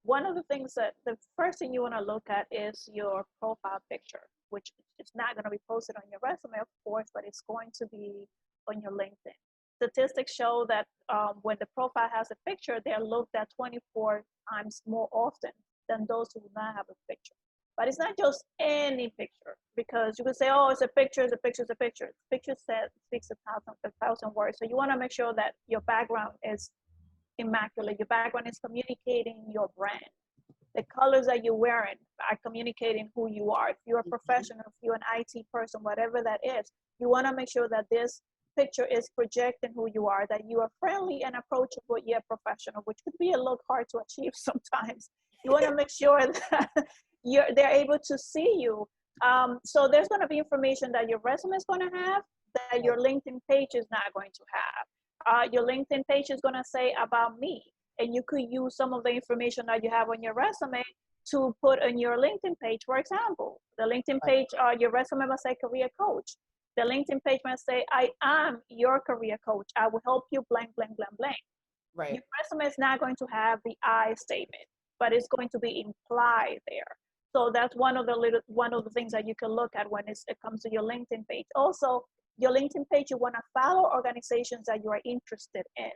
One of the things that the first thing you want to look at is your profile picture, which is not going to be posted on your resume, of course, but it's going to be on your LinkedIn. Statistics show that when the profile has a picture, they're looked at 24 times more often than those who do not have a picture. But it's not just any picture, because you could say, oh, it's a picture, it's a picture, it's a picture. Picture speaks a thousand words. So you want to make sure that your background is immaculate. Your background is communicating your brand. The colors that you're wearing are communicating who you are. If you're a professional, if you're an IT person, whatever that is, you want to make sure that this picture is projecting who you are, that you are friendly and approachable yet professional, which could be a little hard to achieve sometimes. You want to make sure that they're able to see you. So there's going to be information that your resume is going to have that your LinkedIn page is not going to have. Your LinkedIn page is going to say about me, and you could use some of the information that you have on your resume to put on your LinkedIn page. For example, the LinkedIn page, your resume must say career coach. The LinkedIn page must say, I am your career coach. I will help you blank, blank, blank, blank. Right. Your resume is not going to have the I statement, but it's going to be implied there. So that's one of the things that you can look at when it comes to your LinkedIn page. Also, your LinkedIn page, you want to follow organizations that you are interested in.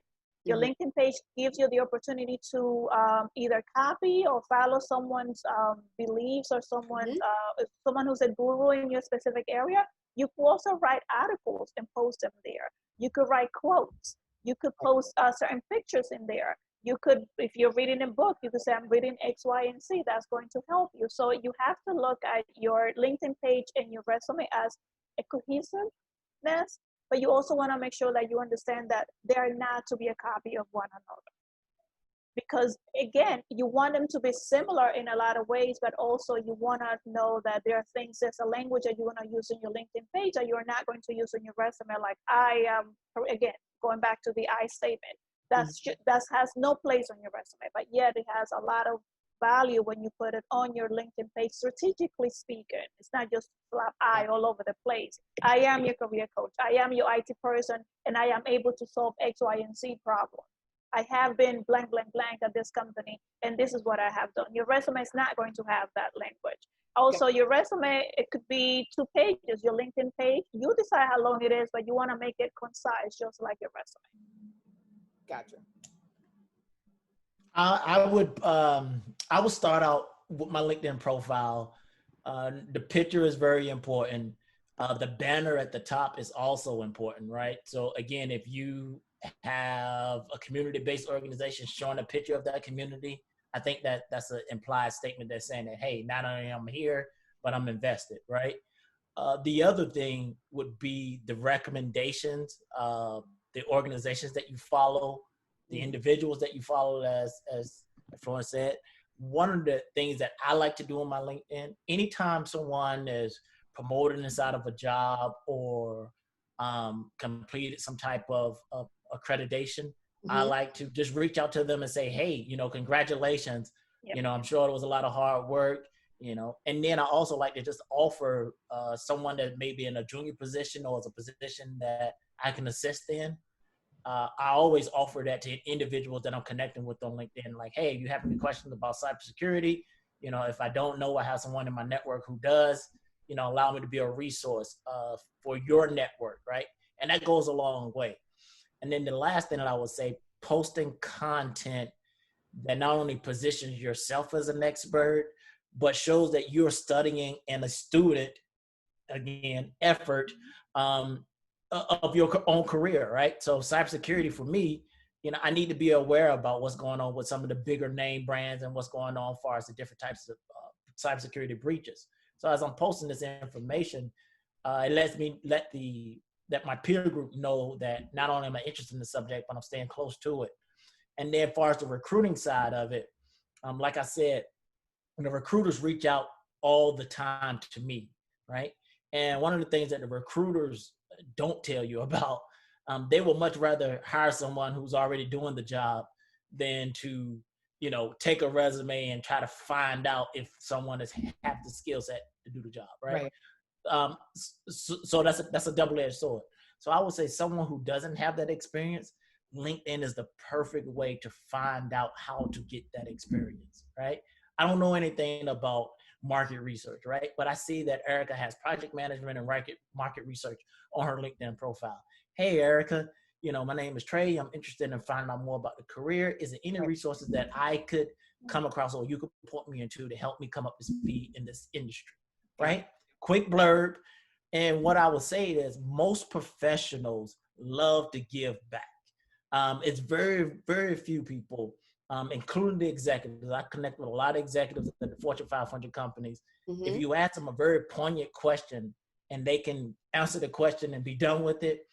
Your LinkedIn page gives you the opportunity to either copy or follow someone's beliefs or someone who's a guru in your specific area. You could also write articles and post them there. You could write quotes. You could post certain pictures in there. You could, if you're reading a book, you could say, I'm reading X, Y, and Z. That's going to help you. So you have to look at your LinkedIn page and your resume as a cohesiveness, but you also want to make sure that you understand that they are not to be a copy of one another. Because again, you want them to be similar in a lot of ways, but also you want to know that there are things, there's a language that you want to use in your LinkedIn page that you're not going to use in your resume. Like again, going back to the I statement, that has no place on your resume, but yet it has a lot of value when you put it on your LinkedIn page, strategically speaking. It's not just slap I all over the place. I am your career coach. I am your IT person, and I am able to solve X, Y, and Z problem. I have been blank, blank, blank at this company, and this is what I have done. Your resume is not going to have that language. Also, your resume, it could be 2 pages. Your LinkedIn page, you decide how long it is, but you want to make it concise, just like your resume. Gotcha. I would start out with my LinkedIn profile. The picture is very important. The banner at the top is also important, right? So again, if you have a community-based organization showing a picture of that community, I think that's an implied statement that's saying that, hey, not only am I here, but I'm invested, right? The other thing would be the recommendations, the organizations that you follow, the individuals that you follow, as Florence said. One of the things that I like to do on my LinkedIn, anytime someone is promoted inside of a job or completed some type of accreditation, I like to just reach out to them and say, hey, congratulations. Yep. I'm sure it was a lot of hard work, and then I also like to just offer someone that may be in a junior position or is a position that I can assist in. I always offer that to individuals that I'm connecting with on LinkedIn. Like, hey, you have any questions about cybersecurity? If I don't know, I have someone in my network who does, allow me to be a resource for your network, right? And that goes a long way. And then the last thing that I would say, posting content that not only positions yourself as an expert, but shows that you're studying and a student, again, effort of your own career, right? So cybersecurity for me, I need to be aware about what's going on with some of the bigger name brands and what's going on as far as the different types of cybersecurity breaches. So as I'm posting this information, it lets me let my peer group know that not only am I interested in the subject, but I'm staying close to it. And then as far as the recruiting side of it, like I said, the recruiters reach out all the time to me, right? And one of the things that the recruiters don't tell you about, they will much rather hire someone who's already doing the job than to, take a resume and try to find out if someone has have the skill set to do the job, right? So that's a double-edged sword. So I would say someone who doesn't have that experience, LinkedIn is the perfect way to find out how to get that experience, right? I don't know anything about market research, right? But I see that Erica has project management and market research on her LinkedIn profile. Hey, Erica, my name is Trey. I'm interested in finding out more about the career. Is there any resources that I could come across or you could point me into to help me come up to speed in this industry, right? Quick blurb. And what I would say is most professionals love to give back. It's very, very few people, including the executives. I connect with a lot of executives at the Fortune 500 companies. If you ask them a very poignant question and they can answer the question and be done with it,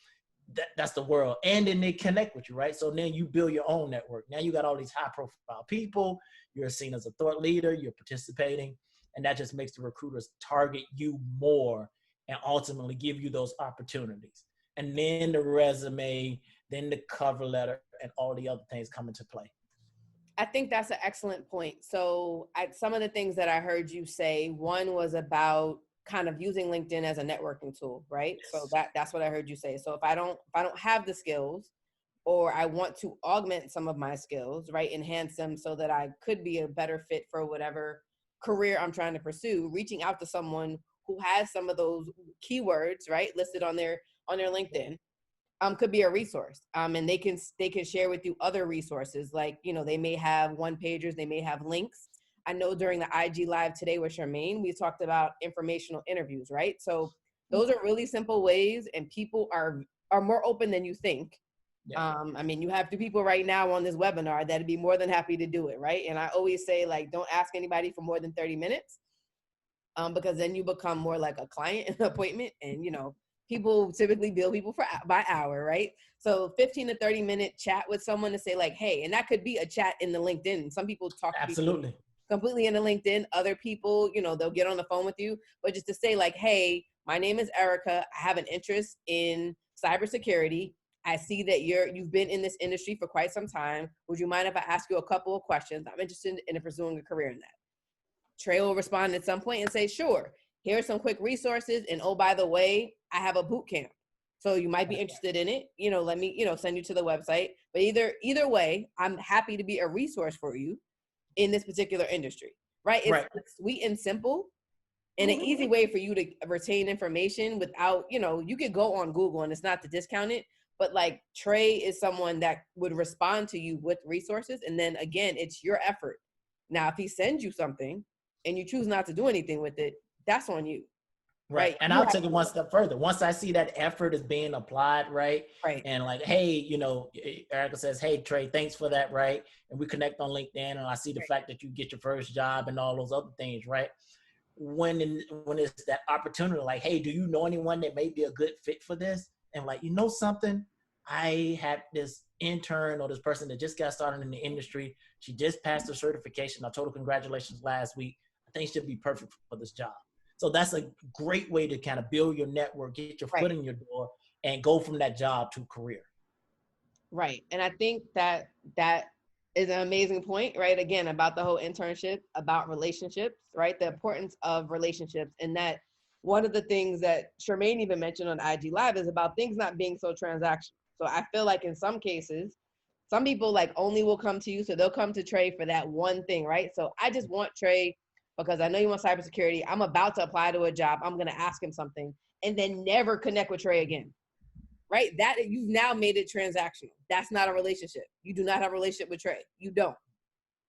that's the world. And then they connect with you, right? So then you build your own network. Now you got all these high profile people. You're seen as a thought leader. You're participating. And that just makes the recruiters target you more and ultimately give you those opportunities. And then the resume, then the cover letter, and all the other things come into play. I think that's an excellent point. So some of the things that I heard you say, one was about kind of using LinkedIn as a networking tool, right? Yes. So that's what I heard you say. So if I don't have the skills, or I want to augment some of my skills, right, enhance them so that I could be a better fit for whatever career I'm trying to pursue, reaching out to someone who has some of those keywords, right, listed on their LinkedIn, could be a resource. And they can share with you other resources, like, they may have one pagers, they may have links. I know during the IG Live today with Charmaine, we talked about informational interviews, right? So those are really simple ways, and people are more open than you think. Yeah. You have two people right now on this webinar that'd be more than happy to do it, right? And I always say, like, don't ask anybody for more than 30 minutes, because then you become more like a client appointment, and people typically bill people by hour, right? So 15 to 30 minute chat with someone to say, like, hey, and that could be a chat in the LinkedIn. Some people talk absolutely completely in the LinkedIn. Other people, they'll get on the phone with you, but just to say, like, hey, my name is Erica. I have an interest in cybersecurity. I see that you've been in this industry for quite some time. Would you mind if I ask you a couple of questions? I'm interested in pursuing a career in that. Trey will respond at some point and say, sure, here's some quick resources. And oh, by the way, I have a boot camp. So you might be interested in it. Let me, send you to the website. But either way, I'm happy to be a resource for you in this particular industry, right? It's sweet and simple, and an easy way for you to retain information without, you could go on Google, and it's not to discount it, but like Trey is someone that would respond to you with resources. And then again, it's your effort. Now, if he sends you something and you choose not to do anything with it, that's on you. Right. And I'll take it one step further. Once I see that effort is being applied, right? And like, hey, Erica says, hey, Trey, thanks for that, right? And we connect on LinkedIn, and I see the fact that you get your first job and all those other things, right? When it's that opportunity, like, hey, do you know anyone that may be a good fit for this? And like, something, I had this intern or this person that just got started in the industry. She just passed her certification. I told her congratulations last week. I think she'll be perfect for this job. So that's a great way to kind of build your network, get your foot in your door, and go from that job to career. Right. And I think that is an amazing point, right? Again, about the whole internship, about relationships, right? The importance of relationships. And that one of the things that Charmaine even mentioned on IG Live is about things not being so transactional. So I feel like in some cases, some people like only will come to you. So they'll come to Trey for that one thing, right? So I just want Trey because I know you want cybersecurity. I'm about to apply to a job. I'm going to ask him something, and then never connect with Trey again, right? That you've now made it transactional. That's not a relationship. You do not have a relationship with Trey. You don't.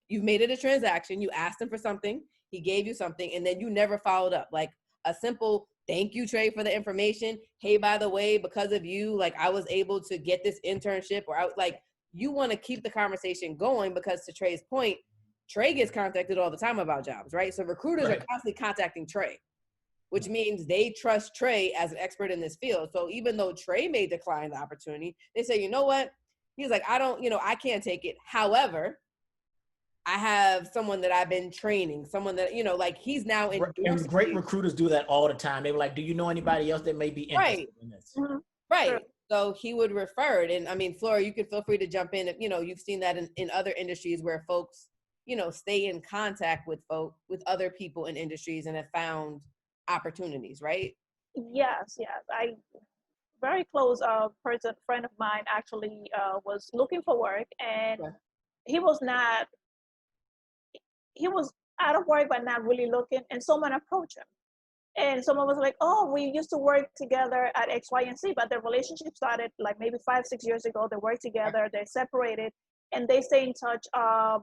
You've made it a transaction. You asked him for something. He gave you something, and then you never followed up. Like a simple thank you, Trey, for the information. Hey, by the way, because of you, like I was able to get this internship, or you want to keep the conversation going because to Trey's point, Trey gets contacted all the time about jobs, right? So recruiters are constantly contacting Trey, which means they trust Trey as an expert in this field. So even though Trey may decline the opportunity, they say, you know what? He's like, I can't take it. However, I have someone that I've been training, someone that, like he's now endorsing And great you. recruiters do that all the time. They were like, do you know anybody else that may be interested in this? Mhm. Right. Sure. So he would refer it. And I mean, Flora, you can feel free to jump in. If, you've seen that in other industries where folks, stay in contact with with other people in industries and have found opportunities, right? Yes, yes. I very close friend of mine actually was looking for work, and Okay. he was not he was out of work but not really looking, and someone approached him. And someone was like, oh, we used to work together at X, Y, and Z, but their relationship started like maybe 5-6 years ago. They worked together, they separated, and they stay in touch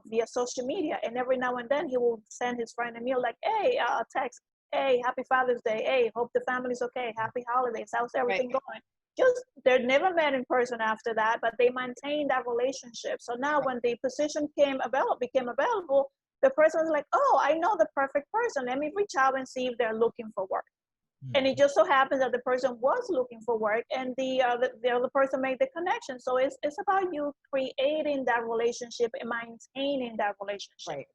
via social media. And every now and then he will send his friend a meal like, hey, text, hey, happy Father's Day. Hey, hope the family's okay. Happy holidays. How's everything going? Just, they're never met in person after that, but they maintain that relationship. So now when the position became available, the person was like, oh, I know the perfect person. Let me reach out and see if they're looking for work. And it just so happens that the person was looking for work, and the other person made the connection. So it's about you creating that relationship and maintaining that relationship. Right.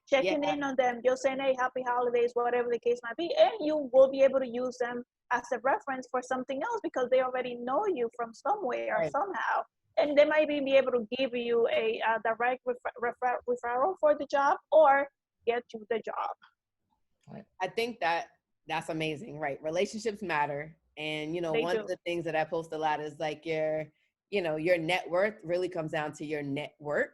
Checking in on them, just saying, hey, happy holidays, whatever the case might be. And you will be able to use them as a reference for something else because they already know you from somewhere, Right. somehow. And they might be able to give you a direct referral for the job or get you the job. I think that's amazing, right? Relationships matter. And, They one do. of the things that I post a lot is like your net worth really comes down to your network.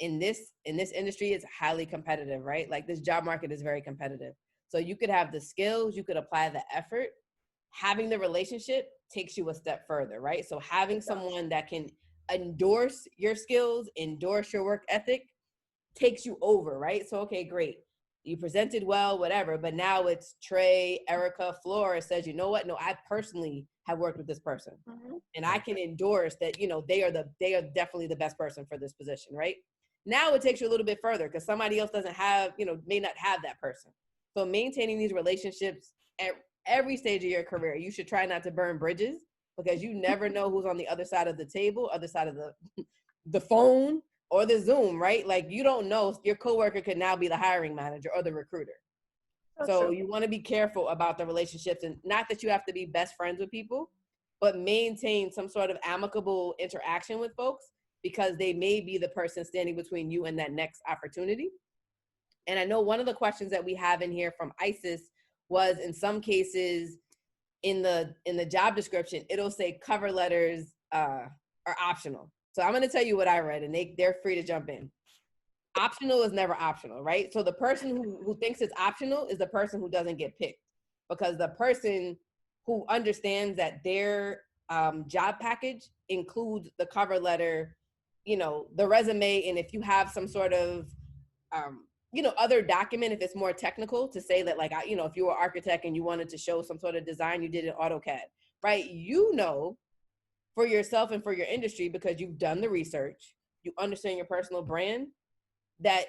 In this industry, it's highly competitive, right? Like this job market is very competitive. So you could have the skills, you could apply the effort. Having the relationship takes you a step further, right? So having someone that can endorse your skills, endorse your work ethic, takes you over, right? So, okay, great. You presented well, whatever, but now it's Trey, Erica, Flora says, you know what? No, I personally have worked with this person. Mm-hmm. And I can endorse that, they are definitely the best person for this position, right? Now it takes you a little bit further because somebody else doesn't have, may not have that person. So maintaining these relationships at every stage of your career, you should try not to burn bridges because you never know who's on the other side of the table, other side of the phone or the Zoom, right? Like you don't know, your coworker could now be the hiring manager or the recruiter. So you want to be careful about the relationships, and not that you have to be best friends with people, but maintain some sort of amicable interaction with folks because they may be the person standing between you and that next opportunity. And I know one of the questions that we have in here from Isis was, in some cases in the job description, it'll say cover letters are optional. So I'm going to tell you what I read, and they're free to jump in. Optional is never optional, right? So the person who thinks it's optional is the person who doesn't get picked, because the person who understands that their job package includes the cover letter, the resume, and if you have some sort of other document, if it's more technical, to say that, like, if you were an architect and you wanted to show some sort of design you did in AutoCAD, right? For yourself and for your industry, because you've done the research, you understand your personal brand, that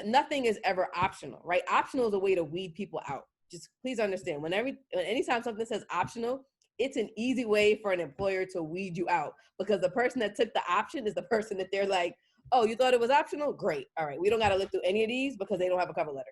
nothing is ever optional, right? Optional is a way to weed people out. Just please understand, anytime something says optional, it's an easy way for an employer to weed you out, because the person that took the option is the person that they're like, oh, you thought it was optional? Great. All right. We don't got to look through any of these because they don't have a cover letter.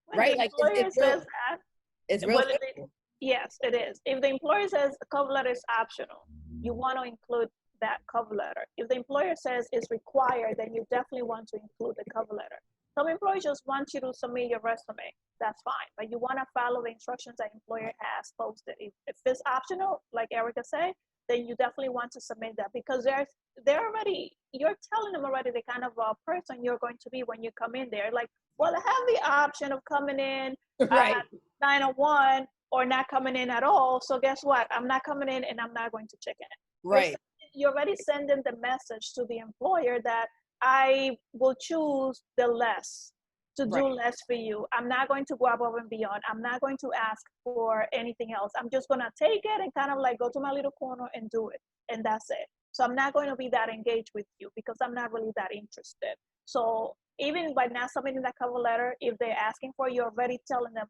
When right? the Like employer says that, it's real well, simple. yes, it is. If the employer says the cover letter is optional, you want to include that cover letter. If the employer says it's required, then you definitely want to include the cover letter. Some employers just want you to submit your resume. That's fine. But you want to follow the instructions that employer has posted. If it's optional, like Erica said, then you definitely want to submit that, because you're telling them already the kind of person you're going to be when you come in there. Like, well, I have the option of coming in Right. at 9:01 or not coming in at all. So guess what? I'm not coming in and I'm not going to check in. Right. You're already sending the message to the employer that I will choose the less to do less for you. I'm not going to go above and beyond. I'm not going to ask for anything else. I'm just going to take it and kind of like go to my little corner and do it. And that's it. So I'm not going to be that engaged with you because I'm not really that interested. So even by not submitting that cover letter, if they're asking for, you're already telling them,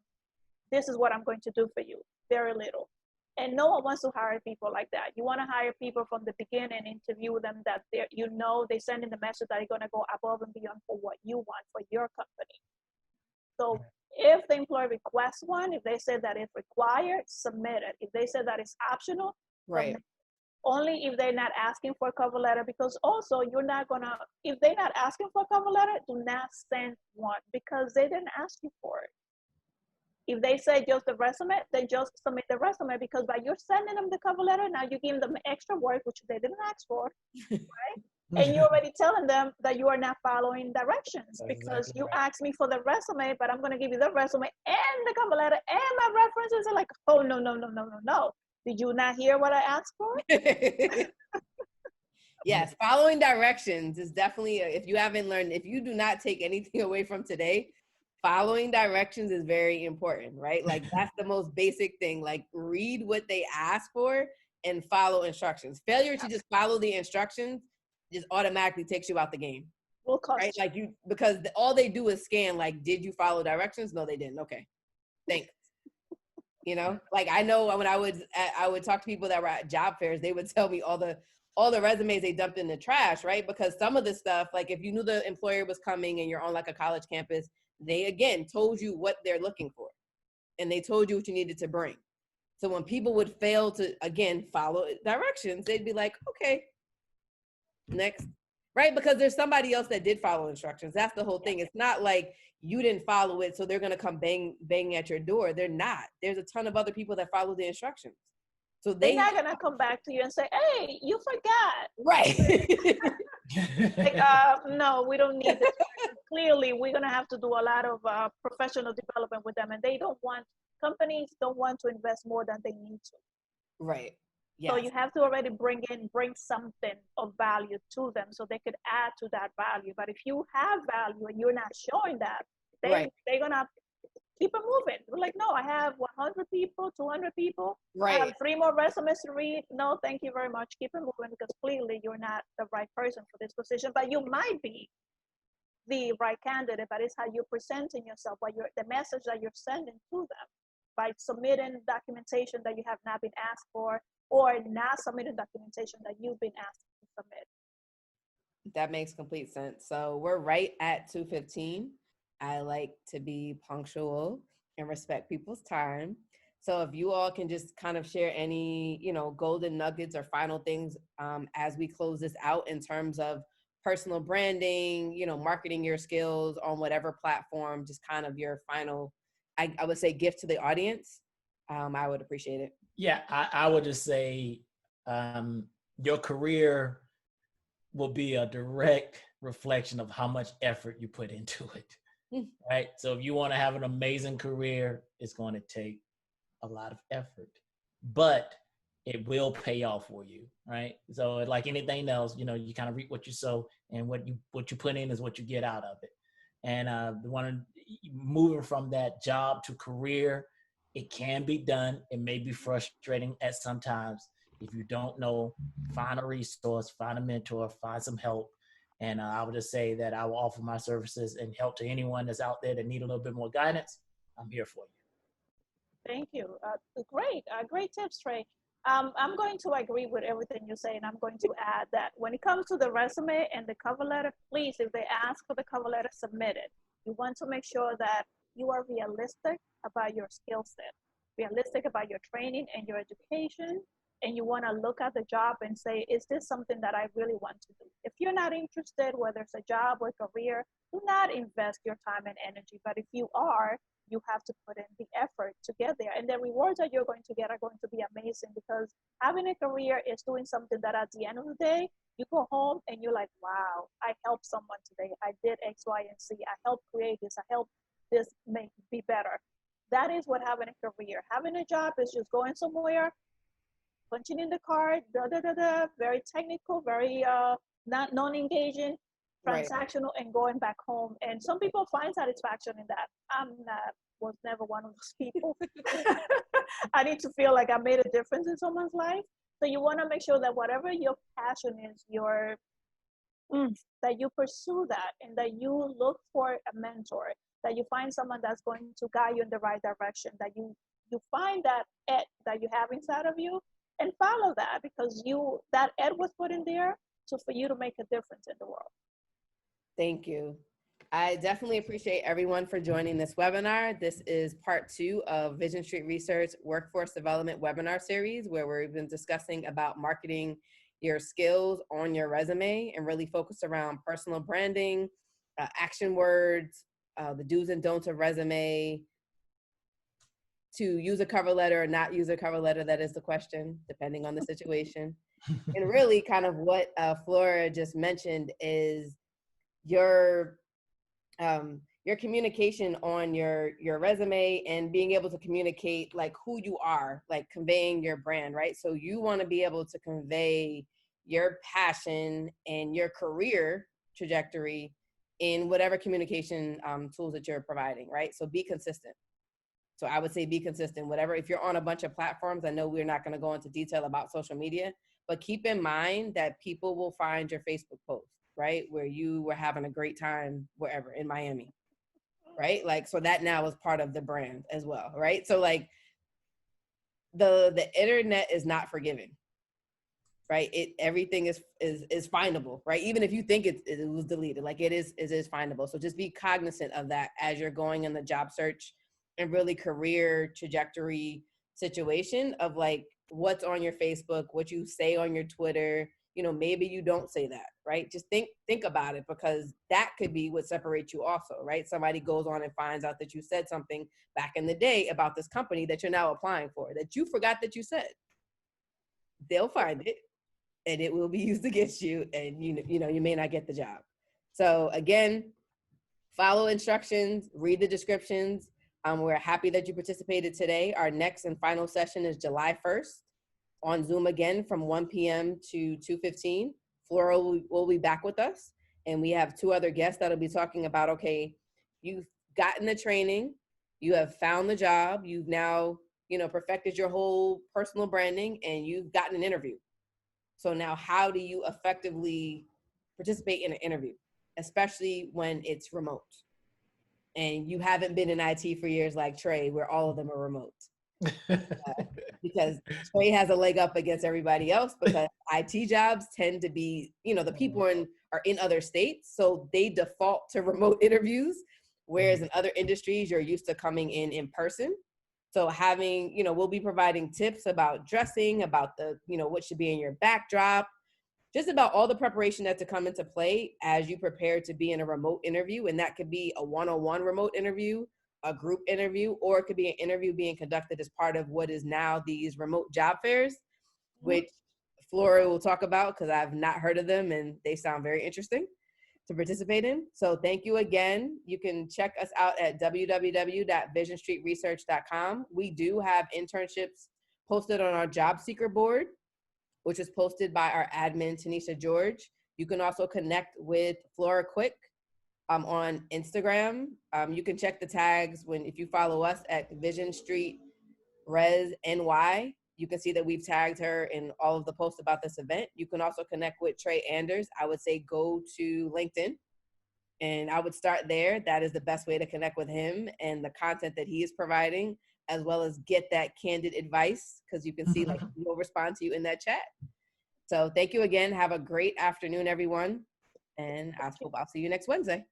this is what I'm going to do for you. Very little. And no one wants to hire people like that. You want to hire people from the beginning, interview them that they're, you know, they send in the message that they're going to go above and beyond for what you want for your company. So if the employer requests one, if they say that it's required, submit it. If they say that it's optional, Right. submit it. Only if they're not asking for a cover letter, because also you're not gonna, if they're not asking for a cover letter, do not send one because they didn't ask you for it. If they say just the resume, then just submit the resume, because by you're sending them the cover letter, now you're giving them extra work, which they didn't ask for, right? And you're already telling them that you are not following directions because exactly you right. asked me for the resume, but I'm going to give you the resume and the cover letter and my references. Are like, oh, no, no, no, no, no, no. Did you not hear what I asked for? Yes, following directions is definitely, if you haven't learned, if you do not take anything away from today, following directions is very important, right? Like that's the most basic thing. Like read what they ask for and follow instructions. Failure to just follow the instructions just automatically takes you out the game, Will cost right? you. Like because all they do is scan, like, did you follow directions? No, they didn't. Okay, thanks. You know, like I know when I would talk to people that were at job fairs, they would tell me all the resumes they dumped in the trash, right? Because some of the stuff, like if you knew the employer was coming and you're on like a college campus, they again told you what they're looking for and they told you what you needed to bring. So when people would fail to again follow directions, they'd be like, okay, next, right? Because there's somebody else that did follow instructions. That's the whole thing. It's not like you didn't follow it, so they're gonna come banging at your door. They're not. There's a ton of other people that follow the instructions. So They're not going to come back to you and say, hey, you forgot. right. Like, no, we don't need this. Clearly, we're going to have to do a lot of professional development with them. And companies don't want to invest more than they need to. Right. So Yes. you have to already bring something of value to them so they could add to that value. But if you have value and you're not showing that, Right. they're going to keep it moving. We're like, no, I have 100 people, 200 people. I have Right. 3 more resumes to read. No, thank you very much. Keep it moving because clearly you're not the right person for this position, but you might be the right candidate, but it's how you're presenting yourself, the message that you're sending to them by submitting documentation that you have not been asked for or not submitting documentation that you've been asked to submit. That makes complete sense. So we're right at 2:15. I like to be punctual and respect people's time. So if you all can just kind of share any, golden nuggets or final things as we close this out in terms of personal branding, marketing your skills on whatever platform, just kind of your final, I would say, gift to the audience. I would appreciate it. Yeah, I would just say your career will be a direct reflection of how much effort you put into it, right? So if you want to have an amazing career, it's going to take a lot of effort, but it will pay off for you, right? So like anything else, you kind of reap what you sow, and what you put in is what you get out of it. And moving from that job to career, it can be done. It may be frustrating at sometimes. If you don't know, find a resource, find a mentor, find some help. And I would just say that I will offer my services and help to anyone that's out there that need a little bit more guidance. I'm here for you. Thank you. Great tips, Trey. I'm going to agree with everything you say, and I'm going to add that when it comes to the resume and the cover letter, please, if they ask for the cover letter, submit it. You want to make sure that you are realistic about your skill set, realistic about your training and your education, and you want to look at the job and say, is this something that I really want to do? If you're not interested, whether it's a job or career, do not invest your time and energy. But if you are, you have to put in the effort to get there. And the rewards that you're going to get are going to be amazing, because having a career is doing something that at the end of the day, you go home and you're like, wow, I helped someone today. I did X, Y, and Z. I helped create this. I helped this make be better. That is what having a career. Having a job is just going somewhere, punching in the card, very technical, very not non-engaging, transactional, and going back home. And some people find satisfaction in that. Was never one of those people. I need to feel like I made a difference in someone's life. So you want to make sure that whatever your passion is, that you pursue that, and that you look for a mentor, that you find someone that's going to guide you in the right direction, that you you find that ed that you have inside of you and follow that, because that ed was put in there so for you to make a difference in the world. Thank you. I definitely appreciate everyone for joining this webinar. This is part 2 of Vision Street Research Workforce Development webinar series, where we've been discussing about marketing your skills on your resume and really focused around personal branding, action words, the do's and don'ts of resume, to use a cover letter or not use a cover letter. That is the question, depending on the situation. And really kind of what Flora just mentioned is your communication on your resume and being able to communicate like who you are, like conveying your brand, right? So you want to be able to convey your passion and your career trajectory in whatever communication tools that you're providing, right? So be consistent. So I would say be consistent, whatever. If you're on a bunch of platforms, I know we're not going to go into detail about social media, but keep in mind that people will find your Facebook post, right? Where you were having a great time wherever in Miami, right? Like, so that now is part of the brand as well, right? So like the internet is not forgiving, right? Everything is findable, right? Even if you think it was deleted, like it is findable. So just be cognizant of that as you're going in the job search and really career trajectory situation of like what's on your Facebook, what you say on your Twitter. You know, maybe you don't say that, right? Just think about it, because that could be what separates you also, right? Somebody goes on and finds out that you said something back in the day about this company that you're now applying for that you forgot that you said. They'll find it and it will be used against you, and you know you may not get the job. So again, follow instructions, read the descriptions. We're happy that you participated today. Our next and final session is July 1st on Zoom again from 1 p.m. to 2:15. Flora will be back with us, and we have 2 other guests that'll be talking about, okay, you've gotten the training, you have found the job, you've now, perfected your whole personal branding, and you've gotten an interview. So now how do you effectively participate in an interview, especially when it's remote? And you haven't been in IT for years like Trey, where all of them are remote. Because Trey has a leg up against everybody else, because IT jobs tend to be, the people are in other states, so they default to remote interviews, whereas in other industries, you're used to coming in person. So having, we'll be providing tips about dressing, about the, what should be in your backdrop, just about all the preparation that's to come into play as you prepare to be in a remote interview. And that could be a one-on-one remote interview, a group interview, or it could be an interview being conducted as part of what is now these remote job fairs, which Flora will talk about because I've not heard of them and they sound very interesting to participate in. So thank you again. You can check us out at www.visionstreetresearch.com. We do have internships posted on our job seeker board, which is posted by our admin, Tanisha George. You can also connect with Flora Quick on Instagram. You can check the tags if you follow us at Vision Street Res NY. You can see that we've tagged her in all of the posts about this event. You can also connect with Trey Anders. I would say go to LinkedIn, and I would start there. That is the best way to connect with him and the content that he is providing, as well as get that candid advice, because you can see like he'll respond to you in that chat. So thank you again. Have a great afternoon, everyone. And I hope I'll see you next Wednesday.